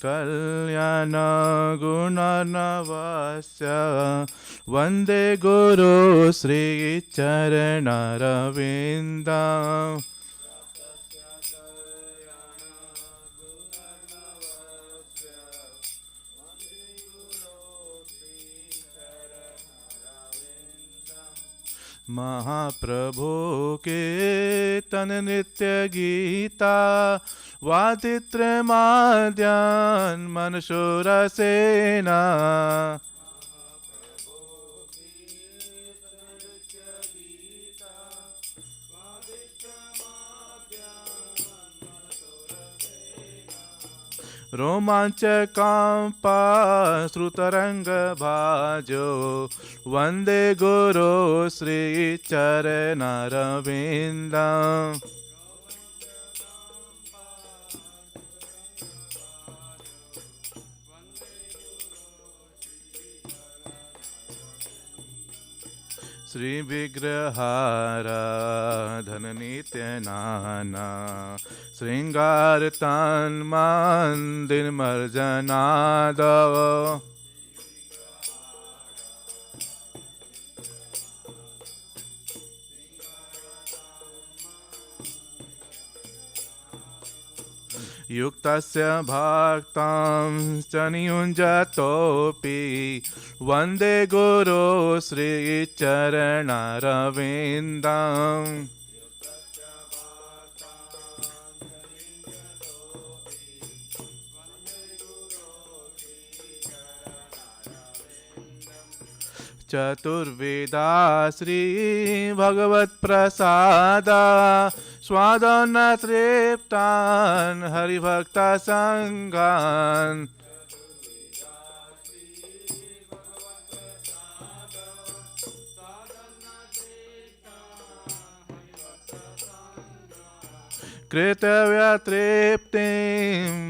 कल्याण गुणर्नवस्य वन्दे गुरु श्रीचरणरविन्दम् महाप्रभु के तन नित्य गीता वादित्र माद्यान मनशूर सेना रोमांच कांपा श्रुतरंग भाजो वंदे गुरु श्री चरणरविंदम् श्री विग्रहाराधन नित्य नाना श्रृंगार तन मंदिर मर्जनाद युक्तस्य भक्तं च नियुञ्जतोऽपि वन्दे गुरु श्रीचरणरविन्दम् चतुर्वेदा श्री भगवत्प्रसादा स्वादन तृप्तान् हरिभक्त संगान् कृतव्यतृप्तिं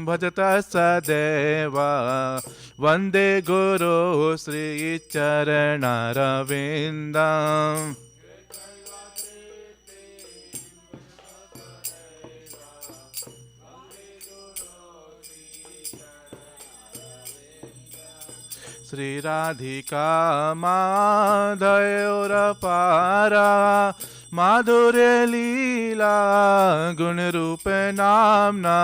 भजत सदैव वन्दे गुरु श्रीचरणरविन्दम् श्री राधिका माधयोरपारा माधुर्य लीला गुण रूप नामना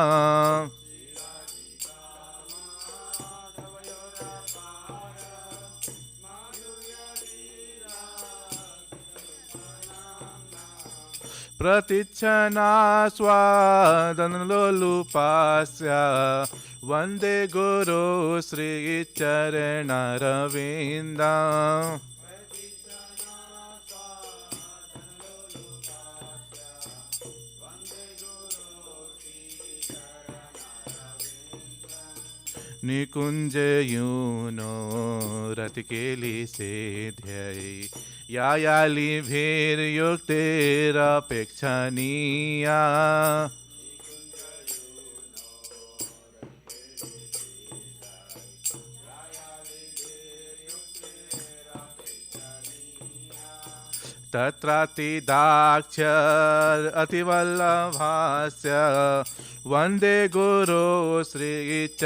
प्रतिक्षणा स्वादन लोलुपास्य वन्दे गुरु श्रीचरणरविन्दम् निकुंज यूनो रतिकेली सेध्यय यायाली भीर युक्तेरपेक्षणीया तत्रातिदाक्षर अतिवल्लभास्य वन्दे गुरु श्रीचरणरविन्दम्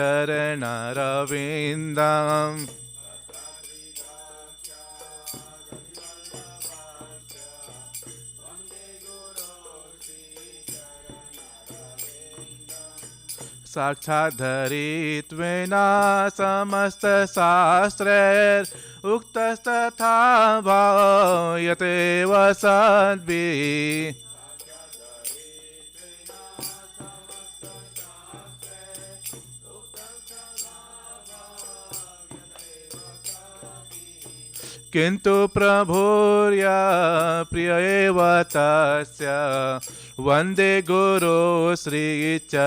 साक्षाद्धरित्वेना समस्त शास्त्रैर् उक्तस्तथा भावयतेव सद्भिः किन्तु प्रभुर्या प्रिय एव तस्य वन्दे गुरु श्रीचरणरविन्दम्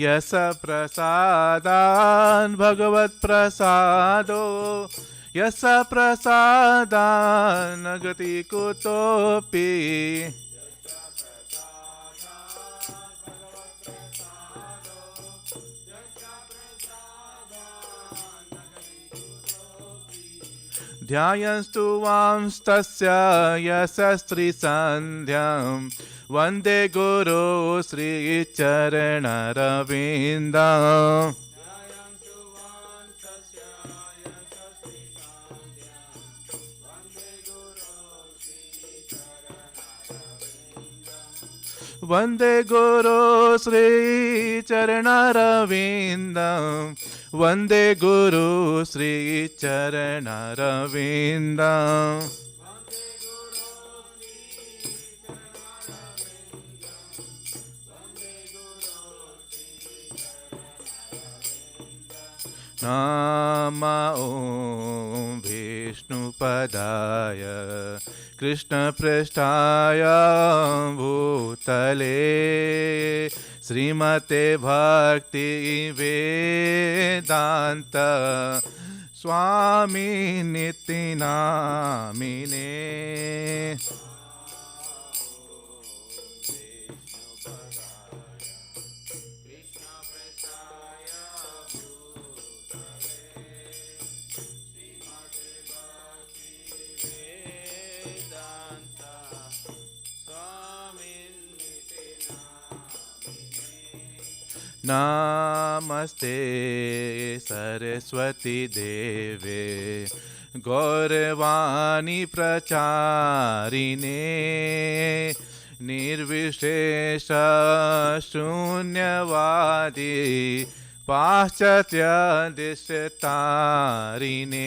यस प्रसादान् भगवत्प्रसादो यस प्रसादान् गति कुतोऽपि ध्यायन्तु वांस्तस्य यशस्त्रीसन्ध्यां वन्दे गुरो श्रीचरणरविन्दम् वन्दे गुरो श्रीचरणरविन्दम् वन्दे गुरु श्रीचरणरविन्दम् नमो ॐ विष्णुपदाय कृष्णपृष्ठाय भूतले श्रीमते भक्तिवेदान्त स्वामिनिति नामिने नमस्ते सरस्वती देवे गौरवाणी प्रचारिणे निर्विशेष शून्यवादी पाश्चात्य दिशतारिणे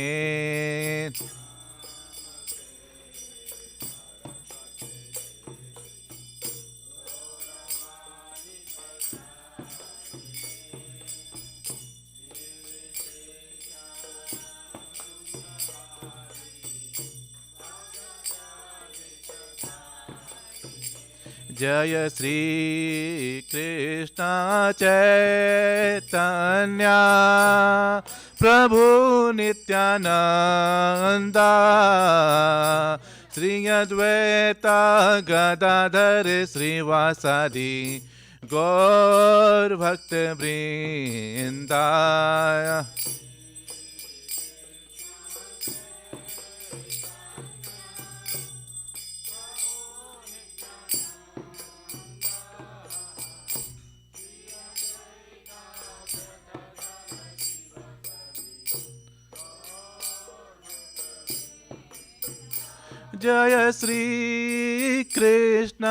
जय श्री कृष्ण चैतन्य प्रभु नित्यानंद श्री अद्वैत गदाधर श्रीवासादि गौर भक्त वृंदा जय श्री कृष्ण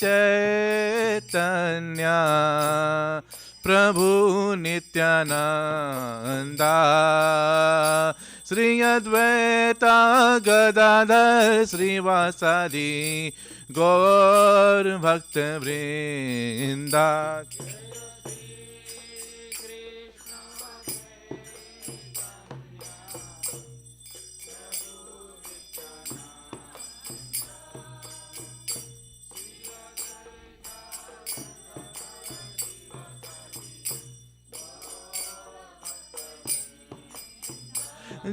चैतन्य प्रभु नित्यानंद श्री अद्वैत गदाधर श्रीवासादि गौर भक्त वृंदा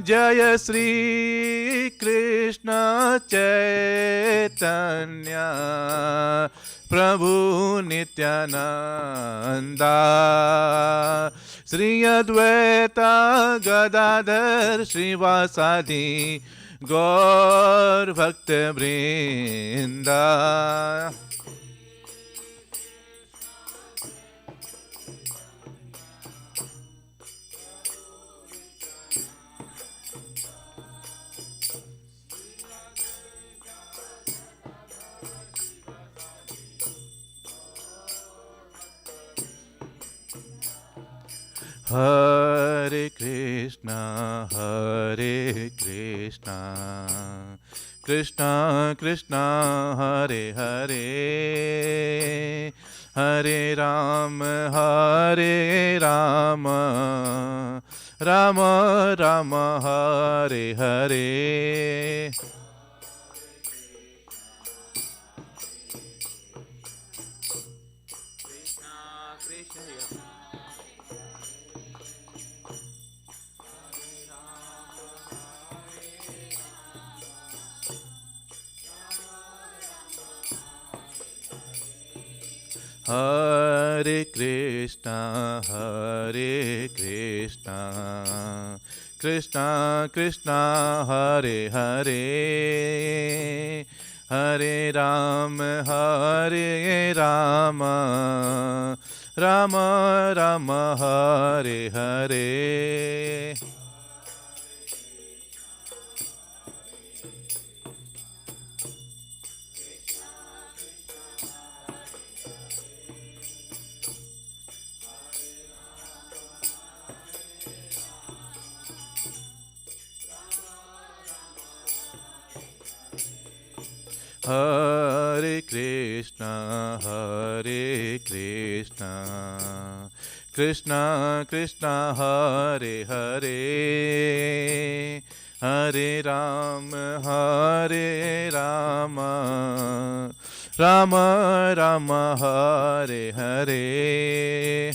जय श्री कृष्ण चैतन्य प्रभु नित्यानंद श्री अद्वैत गदाधर श्रीवासादि गौर भक्त वृंदा हरे Krishna Krishna Krishna Hare Hare Hare Ram Ram Ram Hare Hare Hare Krishna Krishna Krishna Hare Hare Hare Ram Hare Rama Rama Rama Hare Hare Hare Krishna, Hare Krishna, Krishna Krishna, Hare Hare, Hare Ram, Hare Rama, Rama Rama, Hare Hare.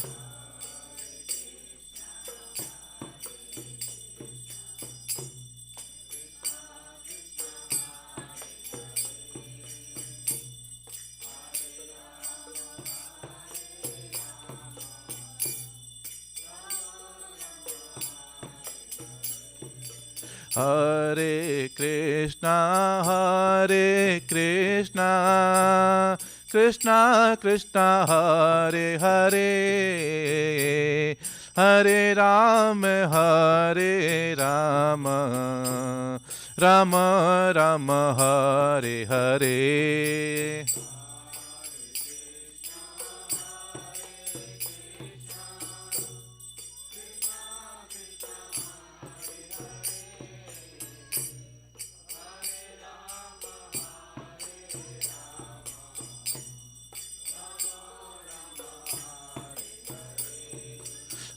Hare Krishna, Hare Krishna, Krishna Krishna, Hare Hare, Hare Ram, Hare Rama, Rama Rama, Hare Hare.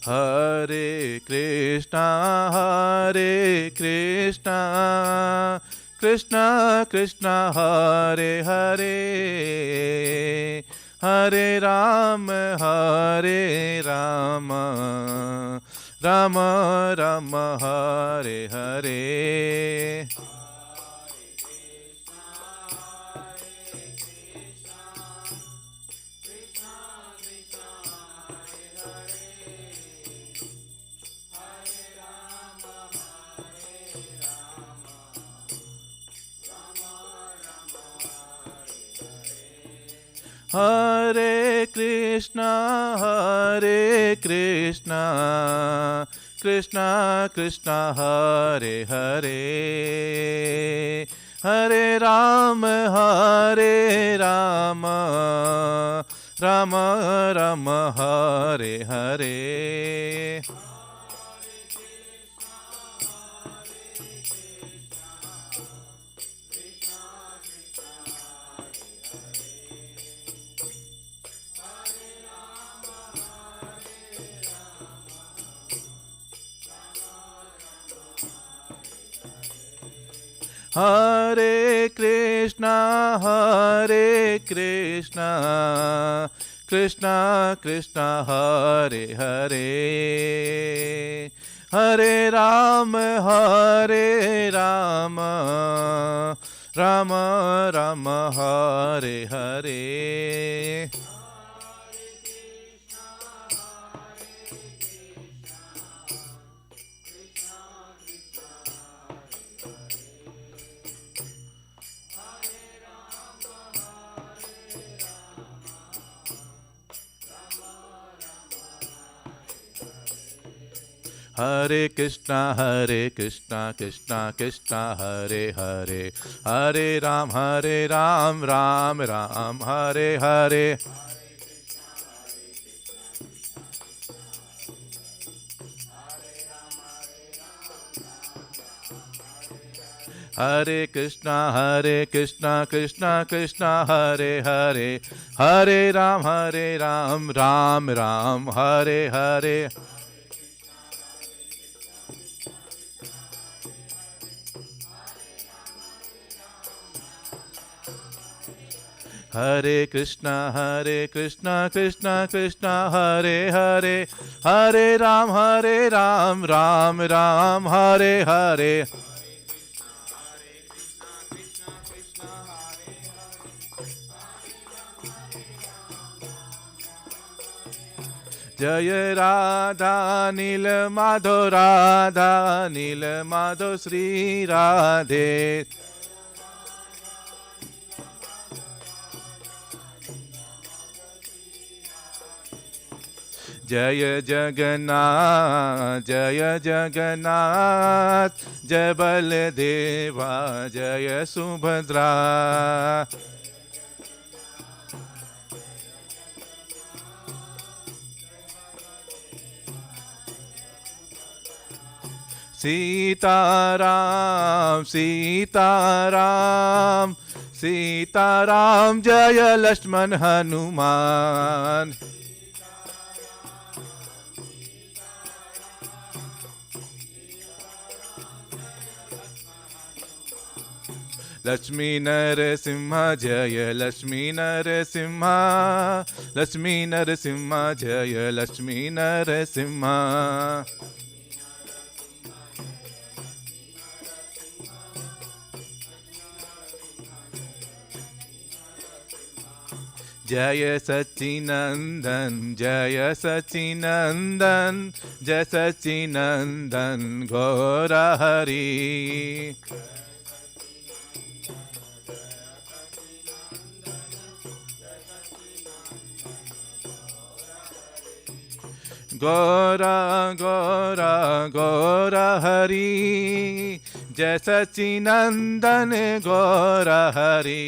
Hare Krishna, Hare Krishna, Krishna Krishna, Hare Hare, Hare Ram, Hare Rama, Rama Rama, Hare Hare. Hare Krishna, Hare Krishna, Krishna Krishna, Hare Hare, Hare Ram, Hare Rama, Rama Rama, Hare Hare. Hare Krishna, Hare Krishna, Krishna Krishna, Hare Hare, Hare Ram, Hare Rama, Rama Rama, Hare Hare. Hare Krishna, Hare Krishna, Krishna Krishna, Hare Hare, Hare Ram, Ram Ram, Hare Hare. Hare Krishna, Krishna Krishna, Hare Hare, Hare Ram, Ram Ram, Hare Hare. Hare Krishna, Krishna Krishna, Hare Hare, Hare Ram, Ram Ram, Hare Hare. जय राधा नील माधव राधा नील माधव श्री राधे जय जगन्नाथ जय जगन्नाथ जय बलदेवा जय सुभद्रा सीताराम सीताराम सीताराम जय लक्ष्मण हनुमान लक्ष्मी नरसिंह जय लक्ष्मी नरसिंह लक्ष्मी नरसिंह जय लक्ष्मी नरसिंह जय सच्चिनंदन जय सच्चिनंदन जय सच्चिनंदन गौर हरि गौरा गौरा गौरा हरि जय सच्चिनंदन गौरा हरि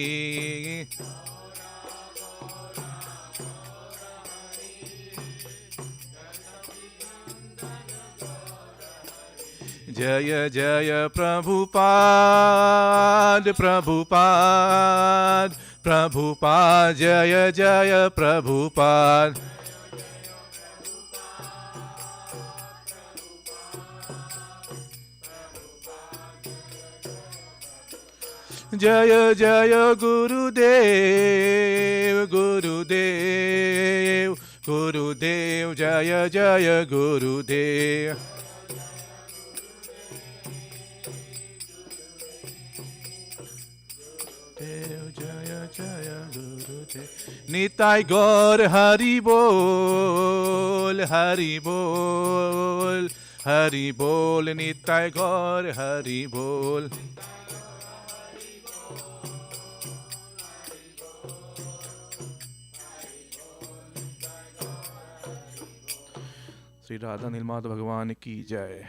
जय जय प्रभुपाद प्रभुपाद प्रभुपाद जय जय प्रभुपाद जय जय गुरुदेव गुरुदेव गुरुदेव जय जय गुरुदेव जय जय गुरुदेव निताय गौर हरि बोल हरि बोल हरि बोल निताय गौर हरि बोल श्री राधा नीलमाधव भगवान की जय।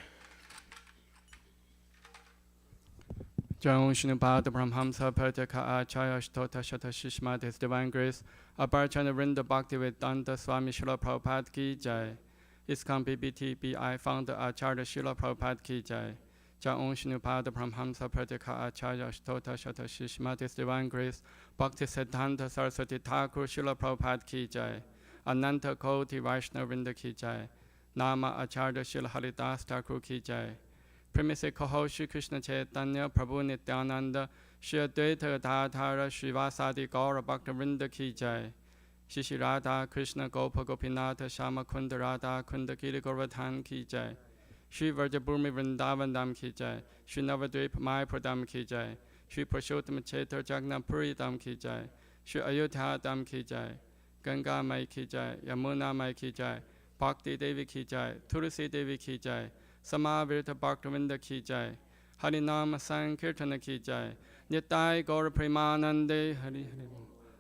जय Shinupad Brahmhamsa Prataka Acharya Shtota Shata Shishmat His Divine Grace Aparchana Vrinda Bhaktivedanta Swami Srila Prabhupada Ki Jai ISKCON BBTBI Founder Acharya Srila Prabhupada Ki Jai Jai Shinupad Brahmhamsa Prataka Acharya Shtota Shata Shishmat His Divine Grace Bhakti Siddhanta Saraswati Thakur Srila Prabhupada Ki Jai Ananta Koti Vaishnava Vrinda Ki Jai Nama Acharya Srila Haridas Thakur Ki Jai Premise Kaho Shri Krishna Chaitanya Prabhu Nityananda Shri Advaita Gadadhara Srivasadi Gaura Bhakta Vrinda Ki Jai Shri Shri Radha Krishna Gopa Gopinatha Shama Kunda Radha Kunda Giri Govardhan Ki Jai Shri Vrajabhumi Vrindavan Dham Ki Jai Shri Navadvip Mayapur Dham Ki Jai Shri Purushottam Chaitra Jagannath-puri Dham Ki Jai Shri Ayodhya Dham Ki Jai Ganga Mai Ki Jai Yamuna Mai Ki Jai Bhakti Devi Ki Jai Tulsi Devi Ki Jai Samavirta Bhaktavinda Ki Jai Harinama Sankirtana Ki Jai Nitai Gaura Premanande Hari Hari.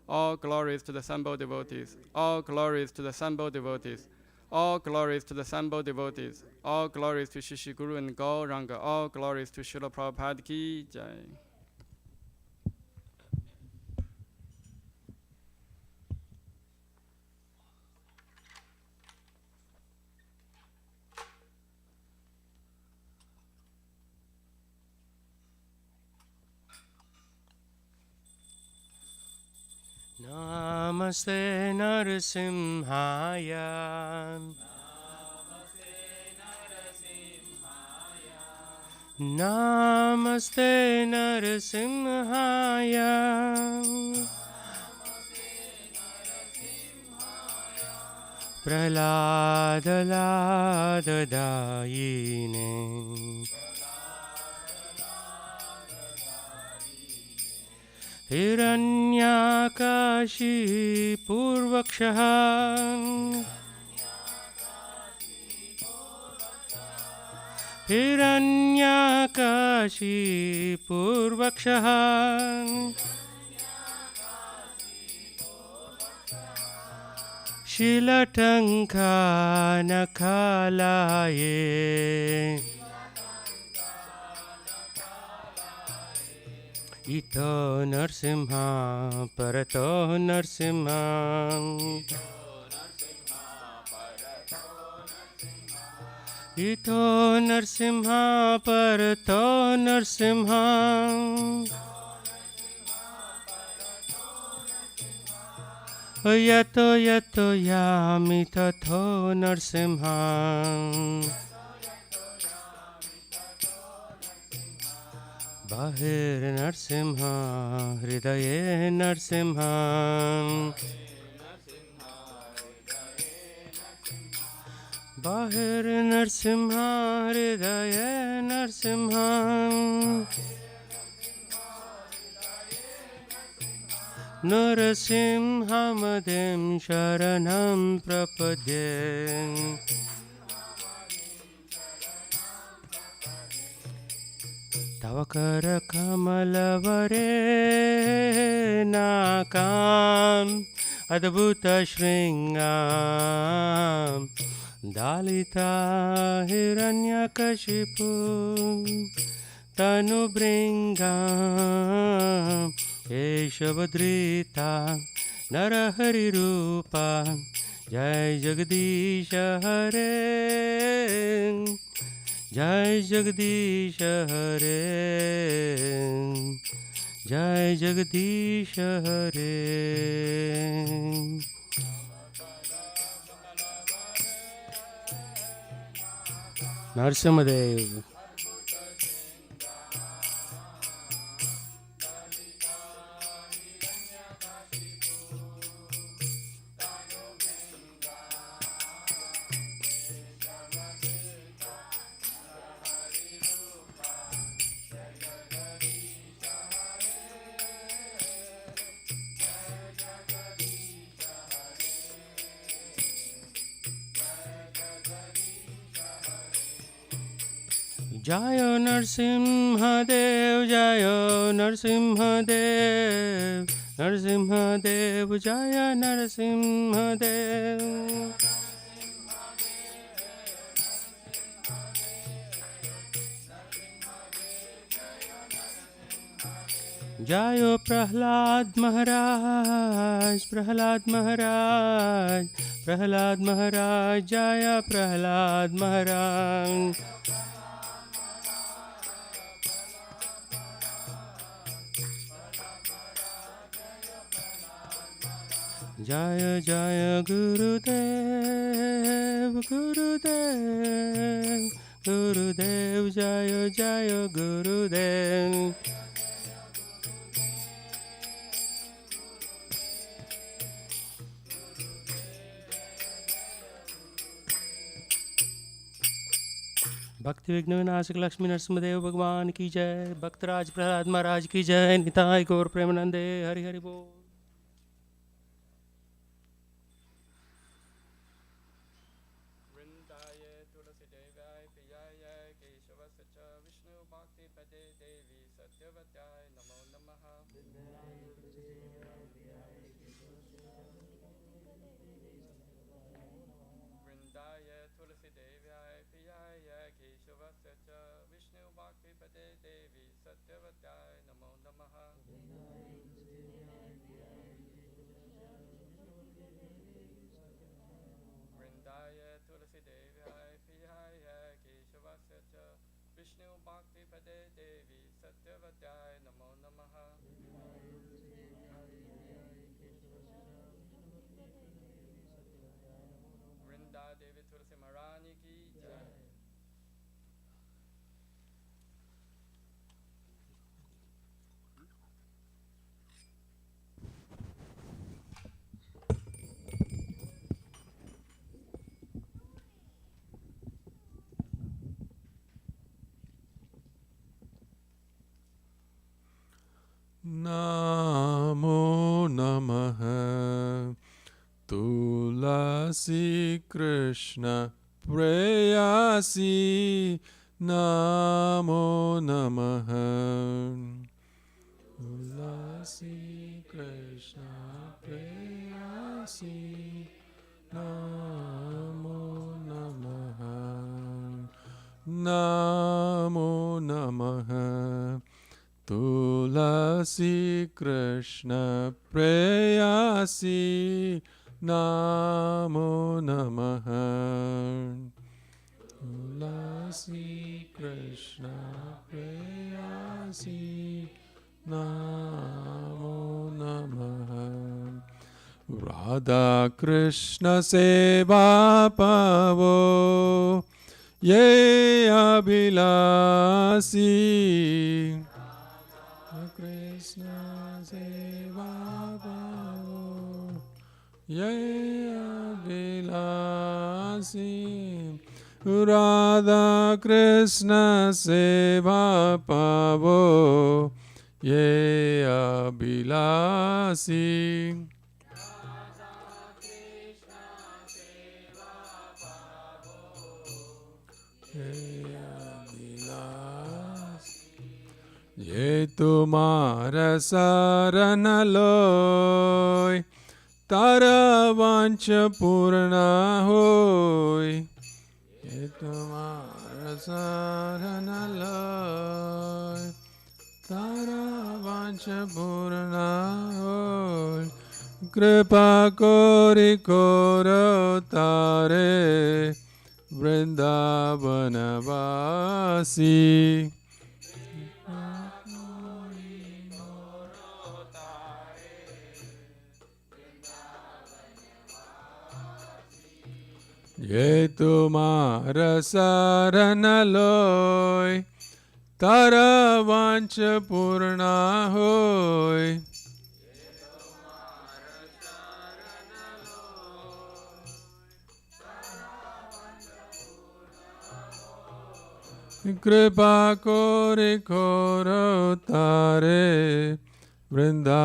All glories to the Sambho devotees. All glories to the Sambho devotees. All glories to the Sambho devotees. All glories to Shishi Guru and Gauranga. All glories to Srila Prabhupada Ki Jai. Namaste Narasimhaya Namaste Narasimhaya Praladadayine Hiranyakashi Purvakshaha हिरण्यकाशीपूर्वक्षः शीलटङ्कानखालाये इतो नरसिंह परतो नरसिंह इतो नरसिंह परतो नरसिंह यतो यतो यामि तथो नरसिंह बाहिर्नरसिंह हृदये नरसिंह बाहिर्नरसिंह हृदये नरसिंह नरसिंहमदिं शरणं प्रपद्ये तव करकमलवरे नाकाम् अद्भुतशृङ्गां दालिता हिरण्यकशिपु तनुभृङ्गां केशवधृता नरहरिरूपा जय जगदीश हरे जय जगदीश हरे जय जगदीश हरे नरसिंहदेव जय नरसिंहदेव जय नरसिंहदेव नरसिंहदेव जय नरसिंहदेव जय प्रहलाद महाराज प्रहलाद महाराज प्रहलाद महाराज जय प्रहलाद महाराज जय जय गुरुदेव गुरुदेव गुरुदेव जय जय गुरुदेव भक्ति विघ्न विनाशक लक्ष्मी नरसिंहदेव भगवान की जय भक्तराज प्रहलाद महाराज की जय निताय गौर प्रेमानंदे हरि हरि बोल। नमो नमः तुलसी कृष्ण प्रेयसी Namo Namaha. Tulasi Krishna Preyasi. Namo Namaha. Namo Namaha. Tulasi Krishna Preyasi. Namo Namaha. Tulasi Krishna Preyasi. Namo Namaha. Radha Krishna Seva Pavo Ye Abhilasi. Krishna Seva Pavo Ye Abhilasi. Radha Krishna Seva Pavo Ye Abhilasi. ये तुम्हारा शरण लोय तारा वांछ पूर्ण होय. ये तुम्हारा शरण लोय तारा वांछ पूर्ण होय. कृपा कोरि कोरो तारे वृंदावनवासी. ये तुम्हारा शरण लोय तारा वांछ पूर्ण होय. कृपा कोरि कोरो तारे वृंदावनवासी.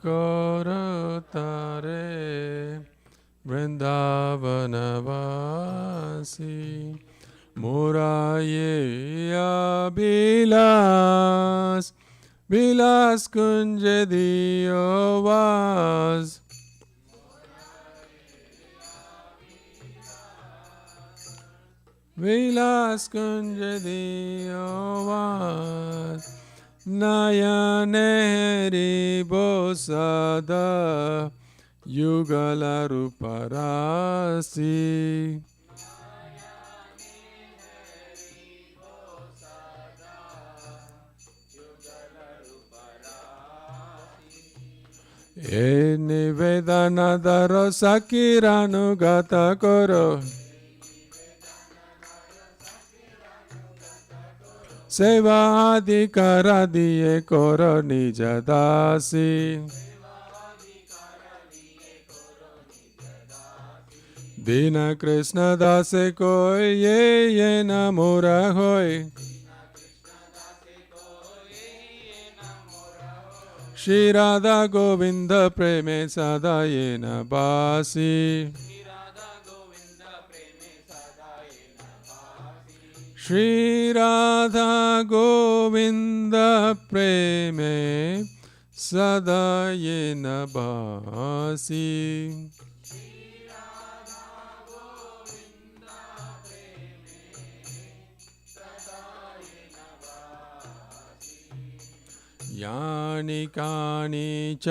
कोरो तारे वृंदावनवासी. मुराये अभिलाष विलास कुंज दियो वास. विलास कुंज दियो वास. नयने हरिबो सदा युगल रूप राशि. ए निवेदन दरो सकीरानुगत करो. सेवा अधिकार दिए करो निज दासी. दीन कृष्ण दासे कोय ये न मोरा होय. श्री राधा गोविंद प्रेमे सदा ये न बासी. श्री राधा गोविंद प्रेमे सदा ये न बासी. यानि कानि च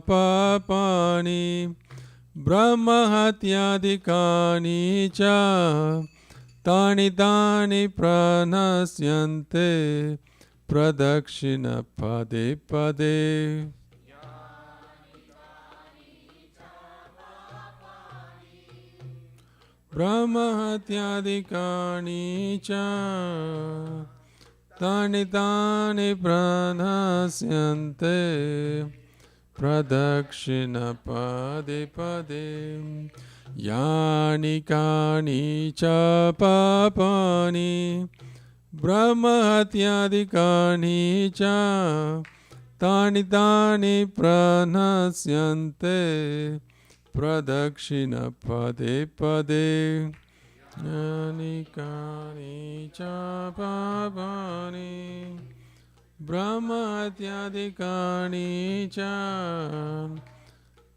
पापानि ब्रह्महत्यादिकानि च तानि तानि प्रणश्यन्ते प्रदक्षिण पदे पदे. ब्रह्महत्यादिकानि च तानि तानि प्रणश्यन्ते प्रदक्षिण पदे पदे. यानि कानि च पापानि ब्रह्महत्यादिकानि च तानि तानि प्रणश्यन्ते pradakshina pade pade. Yani kani cha papani brahmatyadikani cha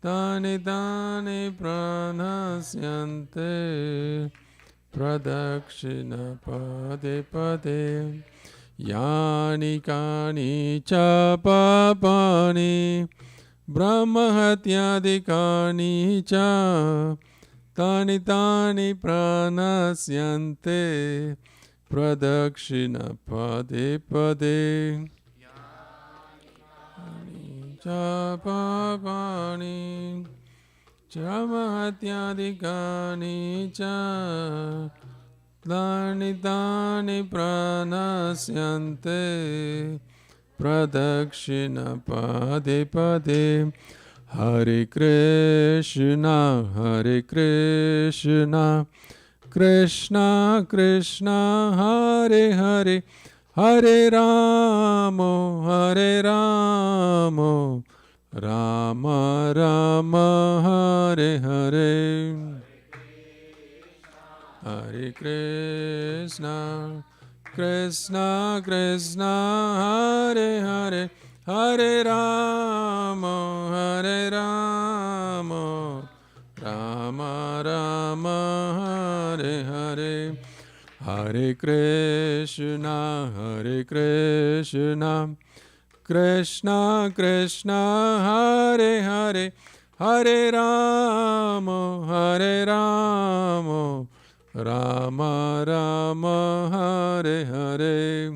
tani tani pranasyante pradakshina pade pade. Yani kani cha papani brahmahatyadikani cha tani tani pranasyante pradakshina pade pade. Yani cha papani brahmahatyadikani cha tani tani pranasyante pradakshina pade pade. Hare Krishna, Hare Krishna, Krishna Krishna, Hare Hare, Hare Ramo, Hare Ramo, Rama Rama, Hare Hare. Hare Krishna, Krishna Krishna, Hare Hare, Hare Rama, Hare Rama, Rama Rama, Hare Hare. Hare Krishna, Hare Krishna, Krishna Krishna, Hare Hare, Hare Rama, Hare Rama, Rama Rama, Hare Hare.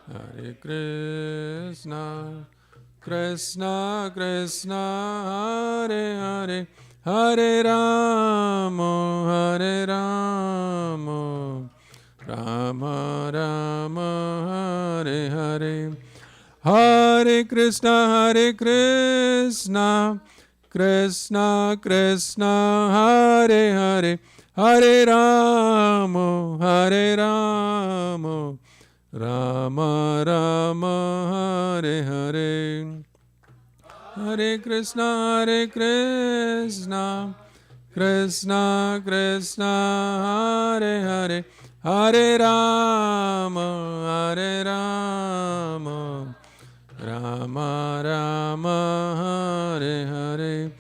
Hare Krishna, Krishna Krishna, Hare Hare, Hare Rama, Hare Rama, Rama Rama, Hare Hare. Hare Krishna, Hare Krishna, Krishna Krishna, Hare Hare, Hare Rama, Hare Rama, Rama Rama, Hare Hare. Hare Krishna, Hare Krishna, Krishna Krishna, Hare Hare, Hare Rama, Hare Rama, Rama Rama, Hare Hare.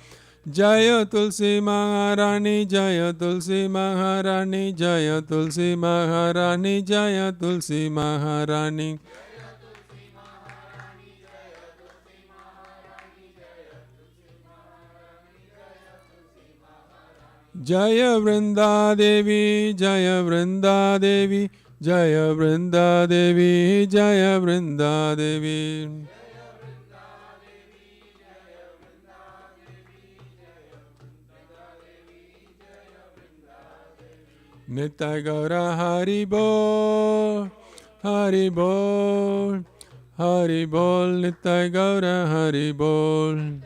Jaya Tulsi Maharani, Jaya Tulsi Maharani, Jaya Tulsi Maharani, Jaya Tulsi Maharani. Jaya Vrinda Devi, Jaya Vrinda Devi, Jaya Vrinda Devi, Jaya Vrinda Devi. Nitai Gaura Hari Bol, Hari Bol, Hari Bol, Nitai Gaura Hari Bol.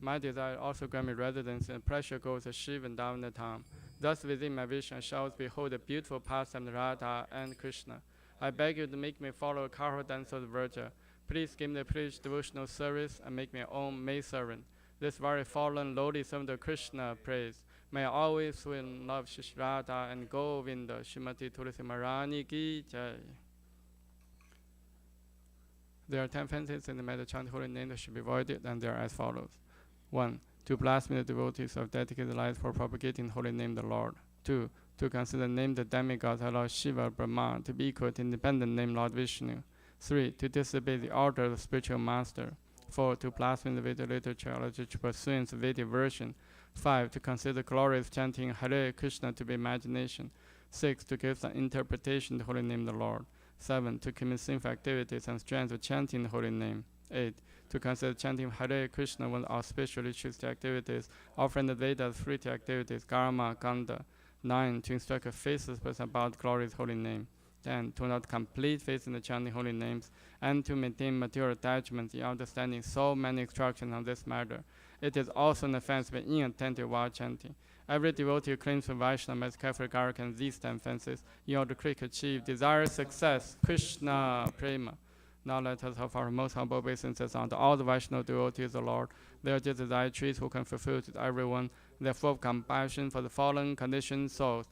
My desire also grant me residence in the precious groves of Shiva and Davanatam. Thus within my vision I shall behold the beautiful pastime of Radha and Krishna. I beg you to make me follow a careful dance of the Virgin. Please give me the privilege devotional service and make me your own maid servant. this very fallen lowly servant of Krishna praise. May I always win love Shri Radha and Govinda Shrimati Tulsi Maharani ki jai. There are 10 fences in the matter chant holy name that should be avoided, and they are as follows. 1. To blaspheme the devotees of dedicated lives for propagating the holy name of the Lord. 2. To consider the name the demigods Lord Shiva or Brahma to be equal to independent name Lord Vishnu. 3. To disobey the order of the spiritual master. 4. To blaspheme the Vedic literature or to pursue the Vedic version. 5. To consider glorious chanting Hare Krishna to be imagination. 6. To give some interpretation to the holy name of the Lord. 7. To commit sinful activities and strength of chanting the holy name. 8. To consider chanting Hare Krishna one of our spiritually chosen activities, offering the Vedas spiritual activities, karma, kanda. 9. To instruct a faithless person about glorious holy name. 10. To not complete faith in the chanting holy names, and to maintain material attachment in understanding so many instructions on this matter. It is also an offense to be inattentive while chanting. Every devotee who claims to Vaishnava must carefully guard against these 10 offenses in order to quickly achieve desired success. Krishna Prema. Now let us have our most humble obeisances unto all the Vaishnava devotees of the Lord. They are just desire trees who can fulfill to everyone. They are full of compassion for the fallen conditioned souls.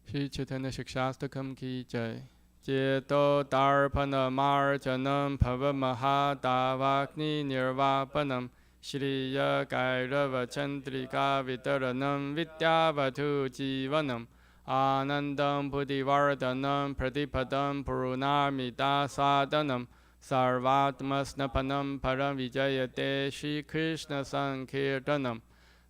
Shri Chaitanya Shikshastakam ki jai. Jeto Darpana Marjanam Pavamahadavakni Nirvapanam Shriya Kairava Chandrika Vitaranam Vidyavatu Jivanam Anandam Buddhivardhanam Pradipadam Purunamida Sadhanam Sarvatmasnapanam Param Vijayate Shri Krishna Sankirtanam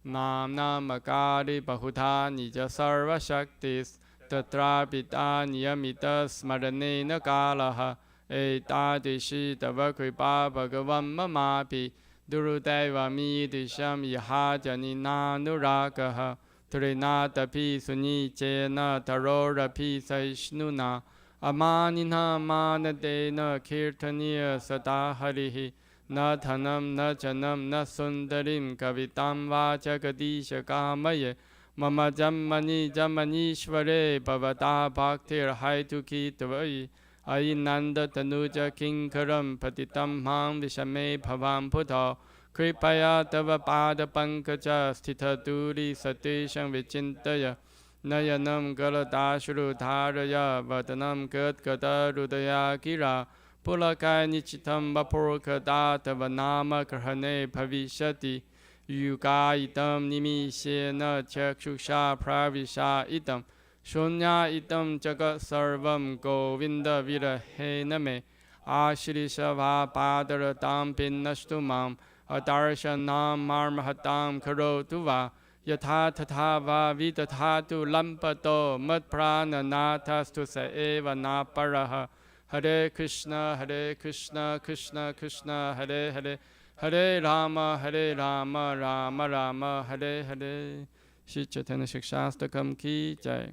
Nam Namakari Bahuta Nija Sarva Shaktis Tatrapita Niyamita Smaranena Kalaha Etadishi Tava Kripa Bhagavam Mamapi Durudeva Midisham Yahajani Nanurakaha Trinatapi Sunichena Tarorapi Saishnuna Amanina Manadena Kirtaniya Sataharihi Na Dhanam Na Janam Na Sundarim Kavitam Vachagadisha Kamaye Mama Jammani Jammanishvare Bhavata Bhaktir Haituki Tavai Ainanda Tanuja Kinkaram Patitam Mam Vishame Bhavam Putha Kripaya Tava Pada Pankaja Sthita Duri Satesham Vichintaya Nayanam Galadashru Dharaya Vatanam Gat Gata Rudaya Gira Pulakai Nichitam Vapurka Data Nama Karhane Bhavishati Yuga itam nimishena chakshusha pravisha itam shunya itam jagat sarvam govinda virahena me ashrisha padaratam pinnashtumam adarshanam marmahatam karotu va yatha tatha va vidathatu lampato matprana nathastu sa eva naparaha Hare Krishna Krishna Krishna Hare Hare Hare Rama, Rama Rama, Hare Hare. Shri Chaitanya Shikshastakam ki jai.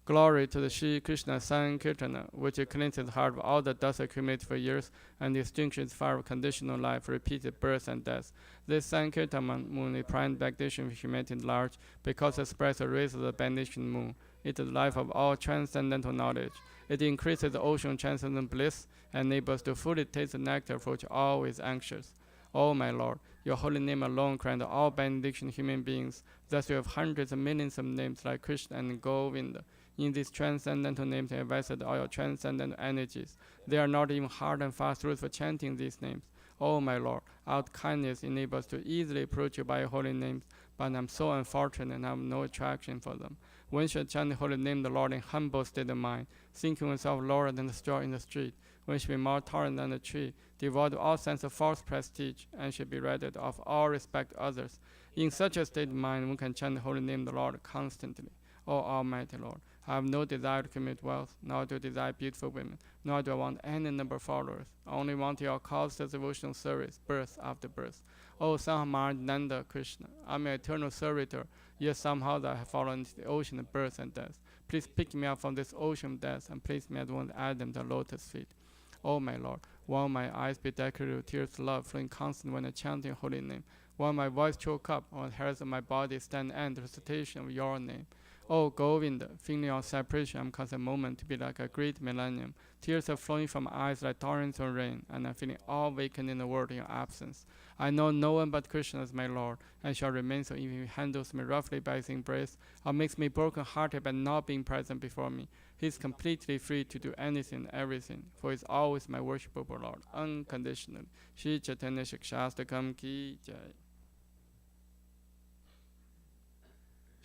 Glory to the Shri Krishna Sankirtana, which cleanses the heart of all the dust accumulated for years and extinguishes fire of conditional life, repeated birth and death. This Sankirtana moon is prime benediction for humanity at large, because it spreads the rays of the benediction moon. It is the life of all transcendental knowledge. It increases the ocean transcendent bliss and enables us to fully taste the nectar for which all is anxious. O my Lord, your holy name alone grants all benediction human beings. Thus you have hundreds of millions of names like Krishna and Govinda. In these transcendental names, you have vested all your transcendental energies. They are not even hard and fast rules for chanting these names. O my Lord, our kindness enables us to easily approach you by your holy names, but I am so unfortunate and have no attraction for them. One should chant the holy name of the Lord in humble state of mind, thinking oneself lower than the straw in the street. One should be more tolerant than the tree, devoid of all sense of false prestige, and should be ready to offer all respect to others. In such a state of mind, one can chant the holy name of the Lord constantly. O Almighty Lord, I have no desire to commit wealth, nor do I desire beautiful women, nor do I want any number of followers. I only want your causeless devotional service, birth after birth. O Son of Nanda Krishna, I am your eternal servitor, yet somehow I have fallen into the ocean of birth and death. Please pick me up from this ocean of death and place me at one Adam, the lotus feet. O my Lord, while my eyes be decorated with tears of love, flowing constant when I chant your holy name, while my voice choke up, on the hairs of my body stand end the recitation of your name. O Govinda, feeling your separation, I'm constant moment to be like a great millennium. Tears are flowing from my eyes like torrents of rain, and I'm feeling all vacant in the world in your absence. I know no one but Krishna is my Lord, and shall remain so even if he handles me roughly by his embrace, or makes me broken-hearted by not being present before me. He is completely free to do anything and everything, for he is always my worshipable Lord, unconditionally. Shri Chaitanya Shikshastakam ki jai.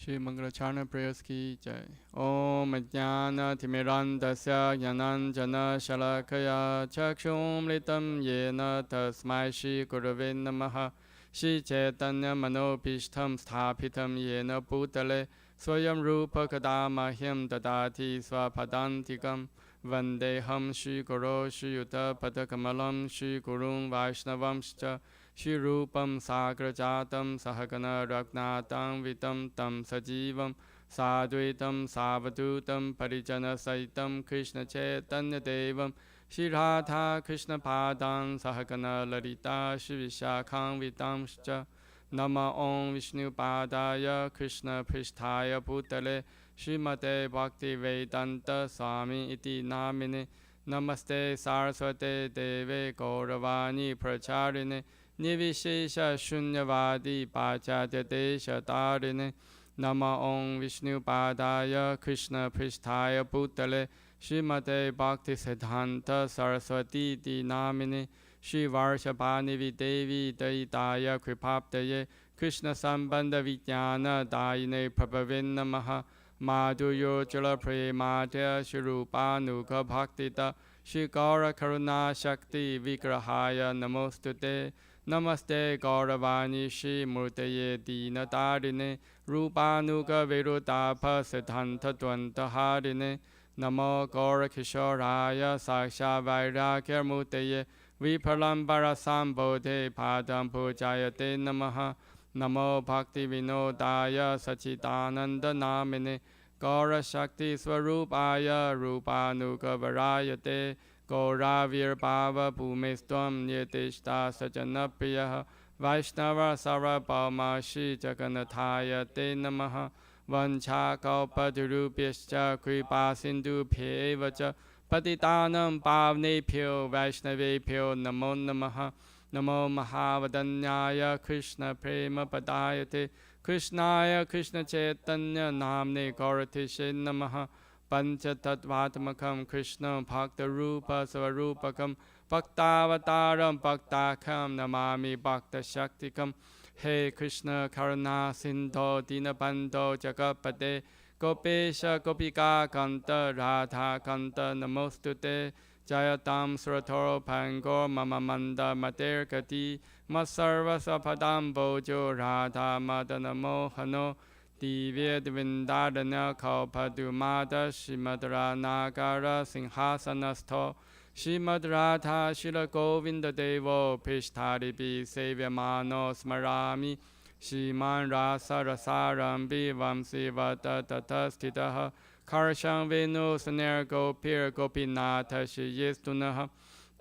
Shri Mangala prayers ki jai. Om Jnana Timirandasya Jnananjana Shalakaya Chakshum Litam Yena Tasmai Shri Gurave Namaha. Shri Chaitanya Manopishtam Sthapitam Yena Bhutale Swayam Rupa Kadamahyam Dadati Swapadantikam Vandeham Shri Guru Shri Yuta Padakamalam Shri Gurung Vaishnavamscha Shri Rupam Sagrajatam Sahagana Ragnatam Vitam Tam Sajivam Sadvitam Savadutam Parijana Saitam Krishna Chaitanya Devam Shri Radha Krishna Padam Sahagana Lalita Shri Vishakham Vitamscha Nama Om Vishnu Padaya Krishna Pristhaya Bhutale Srimate Bhakti Vedanta Swami Iti Namine Namaste Saraswate Deve Gauravani Pracharine Nivishesha Shunyavadi Pachatya Desha Tarine Nama Om Vishnu Padaya Krishna Pristhaya Bhutale Srimate Bhakti Siddhanta Saraswati Ti Namine Shri Varshabhani Videvi Daitaya Kripaptaye Krishna Sambandha Vijnana Daine Prabhavin Namaha Madhuyo Chala Prematya Shri Rupanuga Bhaktita Shri Gaura Karuna Shakti Vigrahaya Namostute Namaste Gauravani Shri Murtaye Dina Tarine Rupanuga Virudapa Siddhanta Dvanta Harine Namo Gaura Kishoraya Saksha Vairagya Murtaye Vipalambara Sambodhe Padam Pujayate Namaha Namo Bhakti Vinodaya Sachidananda Namine Gaura Shakti Swarupaya Rupanuga Varayate Gauravir Bhava Bhumistvam Yetishta Sajanapriya Vaishnava Sarabhauma Shri Jagannathaya Te Namaha Vancha Kalpatarubhyascha Kripa Sindhu Bhyevacha Patitanam Pavnebhyo Vaishnavebhyo Namo Namaha Namo Mahavadanyaya Krishna Prema Padayate Krishnaya Krishna Chaitanya Namne Gauratishe Namaha Pancha Tattvatmakam Krishna Bhakta Rupa Svarupakam Bhaktavataram Bhaktakam Namami Bhakta Shaktikam He Krishna Karuna Sindho Dinabandho Jagapate Gopesha Gopika Kanta Radha Kanta Namostute Jayatam Suratoro Pangor Mamamanda Mater Gati Masarva Sapadam Bojo Radha Madana Mohano Divya Vindadana Kalpadumada Shimadra Nagara Singhasanasto Shrimad Radha Shila Govinda Devo Pishtari Bi Sevyamano Smarami Shriman Rasa Rasarambi Vamsi Vata Tatastitaha Karsham Venu Saner Gopir Gopinatha Shiyestunaha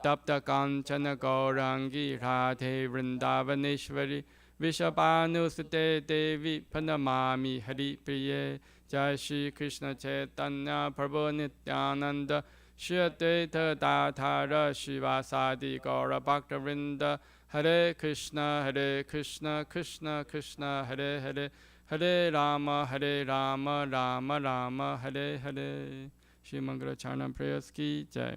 Tapta Kanchana Gaurangi Radhe Vrindavaneshwari Vishabhanu Sute Devi Panamami Hari Priye Jai Shri Krishna Chaitanya Prabhu Nityananda Shri Advaita Datara Shivasadi Gaura Bhakta Vrinda Hare Krishna Krishna Krishna Hare Hare Hare Rama Rama Rama Hare Hare. Shri Mangala Charna prayers ki jai.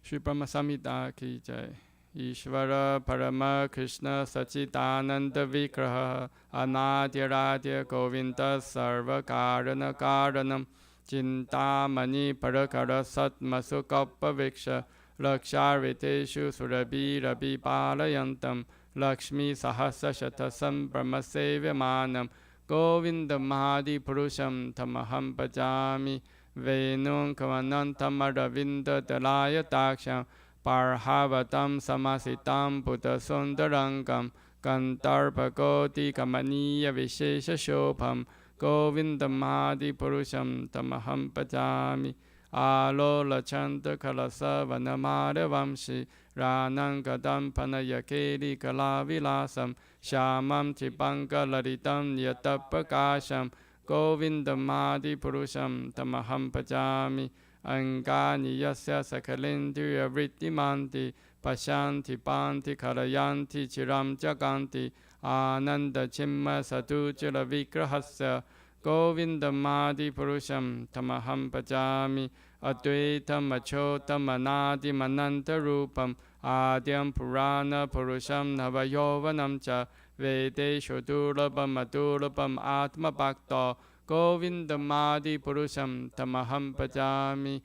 Shri Brahma Samhita ki jai. Ishvara Parama Krishna Sachidananda Vigraha Anadyaradya Govinda Sarva Karana Karanam Chintamani Parakara Satmasu Kappa Viksha Laksharviteshu Surabhi Rabi Palayantam Lakshmi Sahasa Shatasam Brahmasevyamanam Govinda Mahadi Purusham Tamaham Bhajami Venum Kavanantamaravinda Dalaya Taksham Parhavatam Samasitam Buddha Sundarangam Kantarpagoti Kamaniya Vishesha Shobham Govinda Mahadi Purusham Tamaham Bhajami Alola chanta kalasa vanamare vamshi ranangadam panayakeli kalavilasam shamam chipanga laritam yatapakasham govindamadi purusham tamaham pajami angani yasya sakalendriya vrittimanti pashanti panti karayanti chiram jaganti ananda chimma satuchila vigrahasya govindamadi purusham tamaham pajami advaitam achotam anadi mananta rupam adyam purana purusham navayovanam cha vedeshu durlabam adurlabam atma bhakta govindamadi purusham tamaham pajami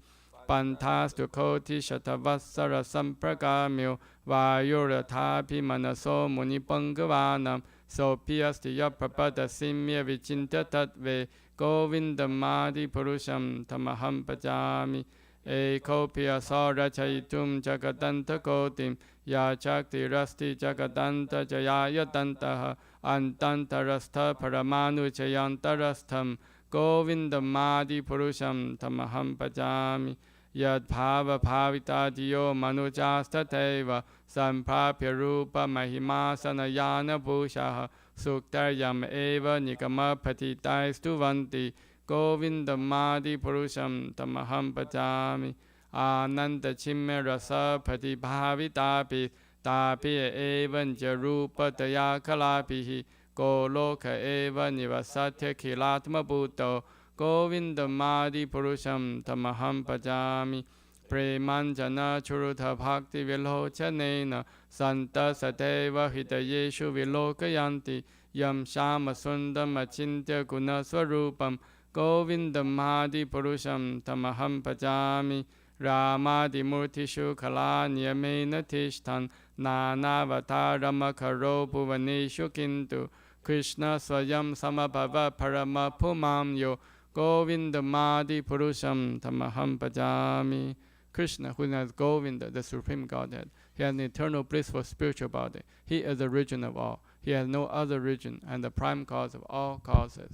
pantastu koti shatavassara sampragamyo vayurathapi manaso munipangavanam sopiasti yaprapada simya vichinta tatve govindamadi purusham tamaham pajami ekopya sarachaitum jagadanta kotim ya chakti rasti jagadanta jayayatantaha antantarastha paramanu chayantarastham govindamadi purusham tamaham pajami yad bhava bhavitadiyo manujastateva samprapya rupa mahimasanayana bhushaha suktaryam eva nikama patitaistu vanti govindamadi purusham tamaham pajami ananda chimme rasa patibhavitapi tapi evan jarupa daya kalapihi goloka eva nivasatya kilatma bhuto govindamadi purusham tamaham pajami premanjana churutha bhakti vilochanena santa sateva hitayeshu vilokayanti yam shama sundam achintya guna swarupam govindamadi purusham tamaham pajami ramadi murtishu kala niyamena tishtan nanavataram karo bhuvaneshu kintu krishna swayam samabhava parama pumamyo govindamadi purusham tamaham pajami. Krishna, who is Govinda, the supreme Godhead, he has an eternal blissful spiritual body. He is the origin of all. He has no other origin and the prime cause of all causes.